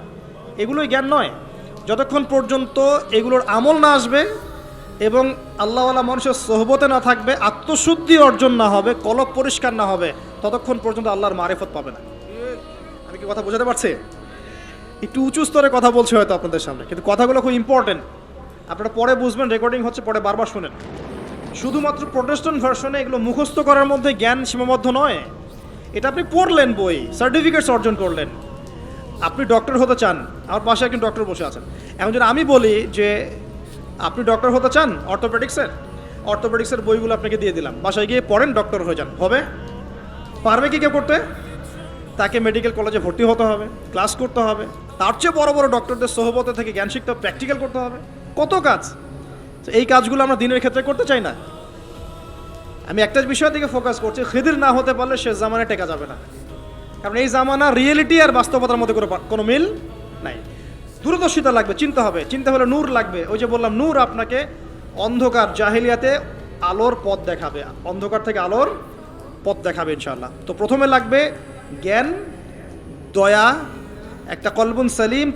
এগুলোই জ্ঞান নয়। যতক্ষণ পর্যন্ত এগুলোর আমল না আসবে এবং আল্লাহওয়ালা মানুষের সোহবতে না থাকবে, আত্মশুদ্ধি অর্জন না হবে, কলব পরিষ্কার না হবে, ততক্ষণ পর্যন্ত আল্লাহর মারিফত পাবে না। আমি কি কথা বোঝাতে পারছি? একটু উঁচু স্তরে কথা বলছি হয়তো আপনাদের সামনে, কিন্তু কথাগুলো খুব ইম্পর্টেন্ট। আপনারা পরে বুঝবেন, রেকর্ডিং হচ্ছে, পরে বারবার শুনেন। শুধুমাত্র প্রোটেস্ট্যান্ট ভার্সনে এগুলো মুখস্থ করার মধ্যে জ্ঞান সীমাবদ্ধ নয়। এটা আপনি পড়লেন, বই সার্টিফিকেটস অর্জন করলেন। আপনি ডক্টর হতে চান, আমার পাশে একজন ডক্টর বসে আছেন। এখন যদি আমি বলি যে আপনি ডক্টর হতে চান অর্থোপেডিক্সের বইগুলো আপনাকে দিয়ে দিলাম, বাসায় গিয়ে পড়েন, ডক্টর হয়ে যান, হবে? পারবে কি কেউ করতে? তাকে মেডিকেল কলেজে ভর্তি হতে হবে, ক্লাস করতে হবে, তার চেয়ে বড় বড় ডক্টরদের সোহবতে থেকে জ্ঞান শিখতে হবে, প্র্যাকটিক্যাল করতে হবে, কত কাজ। তো এই কাজগুলো আমরা দিনের ক্ষেত্রে করতে চাই না। আমি একটা বিষয়ের দিকে ফোকাস করছি, খিদির না হতে পারলে সে জামানায় টেকা যাবে না। কারণ এই জামানা রিয়েলিটি আর বাস্তবতার মধ্যে কোনো মিল নাই। দূরদর্শিতা লাগবে, চিন্তা হবে, চিন্তা হলে নূর লাগবে। ওই যে বললাম, নূর আপনাকে অন্ধকার জাহিলিয়াতে আলোর পথ দেখাবে, অন্ধকার থেকে আলোর পথ দেখাবে ইনশাআল্লাহ। তো প্রথমে লাগবে জ্ঞান, দয়া, একটা কলবুন সালিম,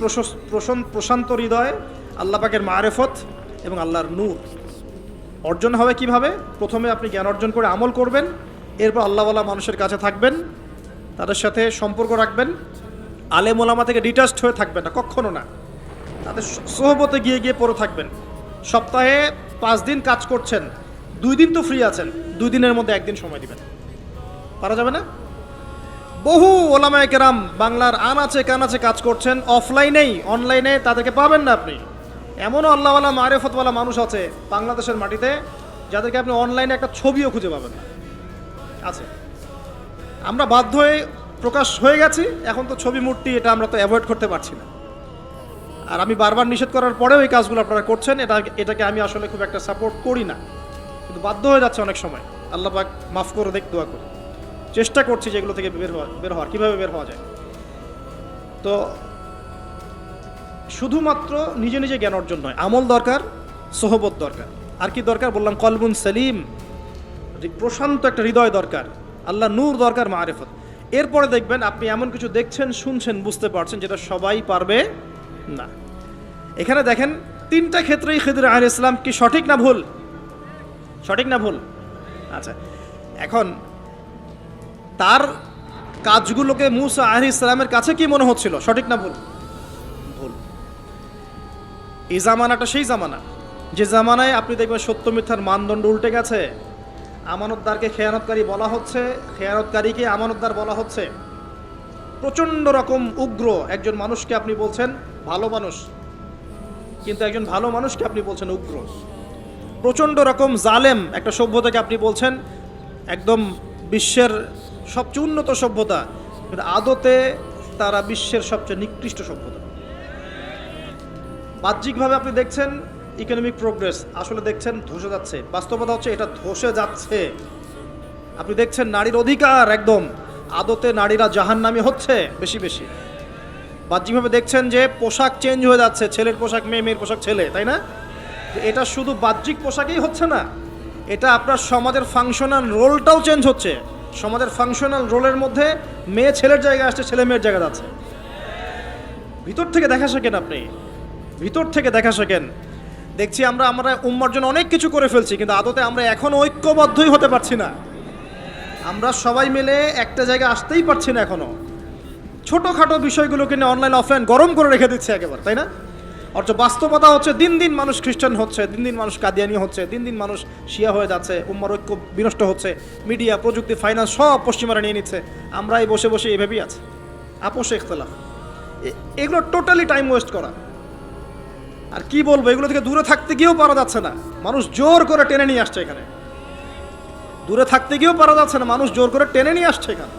প্রশান্ত হৃদয়, আল্লাহ পাকের মারিফত এবং আল্লাহর নূর অর্জন হবে কিভাবে? প্রথমে আপনি জ্ঞান অর্জন করে আমল করবেন, এরপর আল্লাহওয়ালা মানুষের কাছে থাকবেন, তাদের সাথে সম্পর্ক রাখবেন, আলেম ওলামা থেকে ডিটাচড হয়ে থাকবেন না, কখনো না। তাদের সোহবতে গিয়ে গিয়ে পড়ে থাকবেন। সপ্তাহে 5 দিন কাজ করছেন, 2 দিন তো ফ্রি আছেন, 2 দিনের মধ্যে 1 দিন সময় দিবেন। পারা যাবে না? বহু ওলামায়ে কেরাম বাংলার আনাচে কানাচে কাজ করছেন, অফলাইনেই, অনলাইনে তাদেরকে পাবেন না আপনি। এমনও আল্লাহওয়ালা মারিফতওয়ালা মানুষ আছে বাংলাদেশের মাটিতে, যাদেরকে আপনি অনলাইনে একটা ছবিও খুঁজে পাবেন না, আছে। আমরা বাধ্য হয়ে প্রকাশ হয়ে গেছি, এখন তো ছবি মূর্তি এটা আমরা তো অ্যাভয়েড করতে পারছি না। আর আমি বারবার নিষেধ করার পরেও এই কাজগুলো আপনারা করছেন, এটাকে আমি আসলে খুব একটা সাপোর্ট করি না, কিন্তু বাধ্য হয়ে যাচ্ছে অনেক সময়। আল্লাহ পাক মাফ করে দেখ, দোয়া করি। চেষ্টা করছি যেগুলো থেকে বের হওয়ার, কীভাবে বের হওয়া যায়। তো শুধুমাত্র নিজে নিজে জ্ঞান অর্জন নয়, আমল দরকার, সোহবত দরকার। আর কি দরকার? বললাম কলবুন সালিম, প্রশান্ত একটা হৃদয় দরকার, আল্লাহ নূর দরকার, মারিফত। এরপরে দেখবেন আপনি এমন কিছু দেখছেন, শুনছেন, বুঝতে পারছেন যেটা সবাই পারবে না। এখানে দেখেন 3টা ক্ষেত্রেই খিদির আলাইহিস সালাম কি সঠিক না ভুল? সঠিক না ভুল? আচ্ছা, এখন তার কাজগুলোকে মূসা আলাইহিস সালামের কাছে কি মনে হচ্ছিল? সঠিক না ভুল? ভুল। এই জামানাটা সেই জামানা যে জামানায় আপনি দেখবেন সত্য মিথ্যার মানদণ্ড উল্টে গেছে। আমানতদারকে খেয়ানতকারী বলা হচ্ছে, খেয়ানতকারীকে আমানতদার বলা হচ্ছে। প্রচণ্ড রকম উগ্র একজন মানুষকে আপনি বলছেন ভালো মানুষ, কিন্তু একজন ভালো মানুষকে আপনি বলছেন উগ্র। প্রচণ্ড রকম জালেম একটা সভ্যতাকে আপনি বলছেন একদম বিশ্বের সবচেয়ে উন্নত সভ্যতা, কিন্তু আদতে তারা বিশ্বের সবচেয়ে নিকৃষ্ট সভ্যতা। বাহ্যিকভাবে আপনি দেখছেন ইকোনমিক প্রোগ্রেস, আসলে দেখছেন ধসে যাচ্ছে। বাস্তবতা হচ্ছে এটা ধসে যাচ্ছে। আপনি দেখছেন নারীর অধিকার একদম, আদতে নারীরা জাহান্নামী হচ্ছে বেশি বেশি। বাহ্যিকভাবে দেখছেন যে পোশাক চেঞ্জ হয়ে যাচ্ছে, ছেলের পোশাক মেয়ে, মেয়ের পোশাক ছেলে, তাই না? এটা শুধু বাহ্যিক পোশাকেই হচ্ছে না, এটা আপনার সমাজের ফাংশনাল রোলটাও চেঞ্জ হচ্ছে। সমাজের ফাংশনাল রোলের মধ্যে মেয়ে ছেলের জায়গায় আসছে, ছেলে মেয়ের জায়গা যাচ্ছে। ভিতর থেকে দেখা শেখেন, আপনি ভিতর থেকে দেখা শেখেন। দেখছি আমরা উম্মার জন্য অনেক কিছু করে ফেলছি, কিন্তু আদতে আমরা এখনো ঐক্যবদ্ধই হতে পারছি না। আমরা সবাই মিলে একটা জায়গায় আসতেই পারছি না এখনো। ছোটোখাটো বিষয়গুলোকে নিয়ে অনলাইন অফলাইন গরম করে রেখে দিচ্ছে একেবারে, তাই না? অথচ বাস্তবতা হচ্ছে দিন দিন মানুষ খ্রিস্টান হচ্ছে, দিন দিন মানুষ কাদিয়ানি হচ্ছে, দিন দিন মানুষ শিয়া হয়ে যাচ্ছে, উম্মার ঐক্য বিনষ্ট হচ্ছে। মিডিয়া, প্রযুক্তি, ফাইন্যান্স সব পশ্চিমারা নিয়ে নিচ্ছে। আমরাই বসে বসে এভাবেই আছি, আপোষে ইখতিলাফ। এগুলো টোটালি টাইম ওয়েস্ট করা। আর কি বলবো, এগুলো থেকে দূরে থাকতে গিয়েও পারা যাচ্ছে না, মানুষ জোর করে টেনে নিয়ে আসছে এখানে। দূরে থাকতে গিয়েও পারা যাচ্ছে না, মানুষ জোর করে টেনে নিয়ে আসছে এখানে।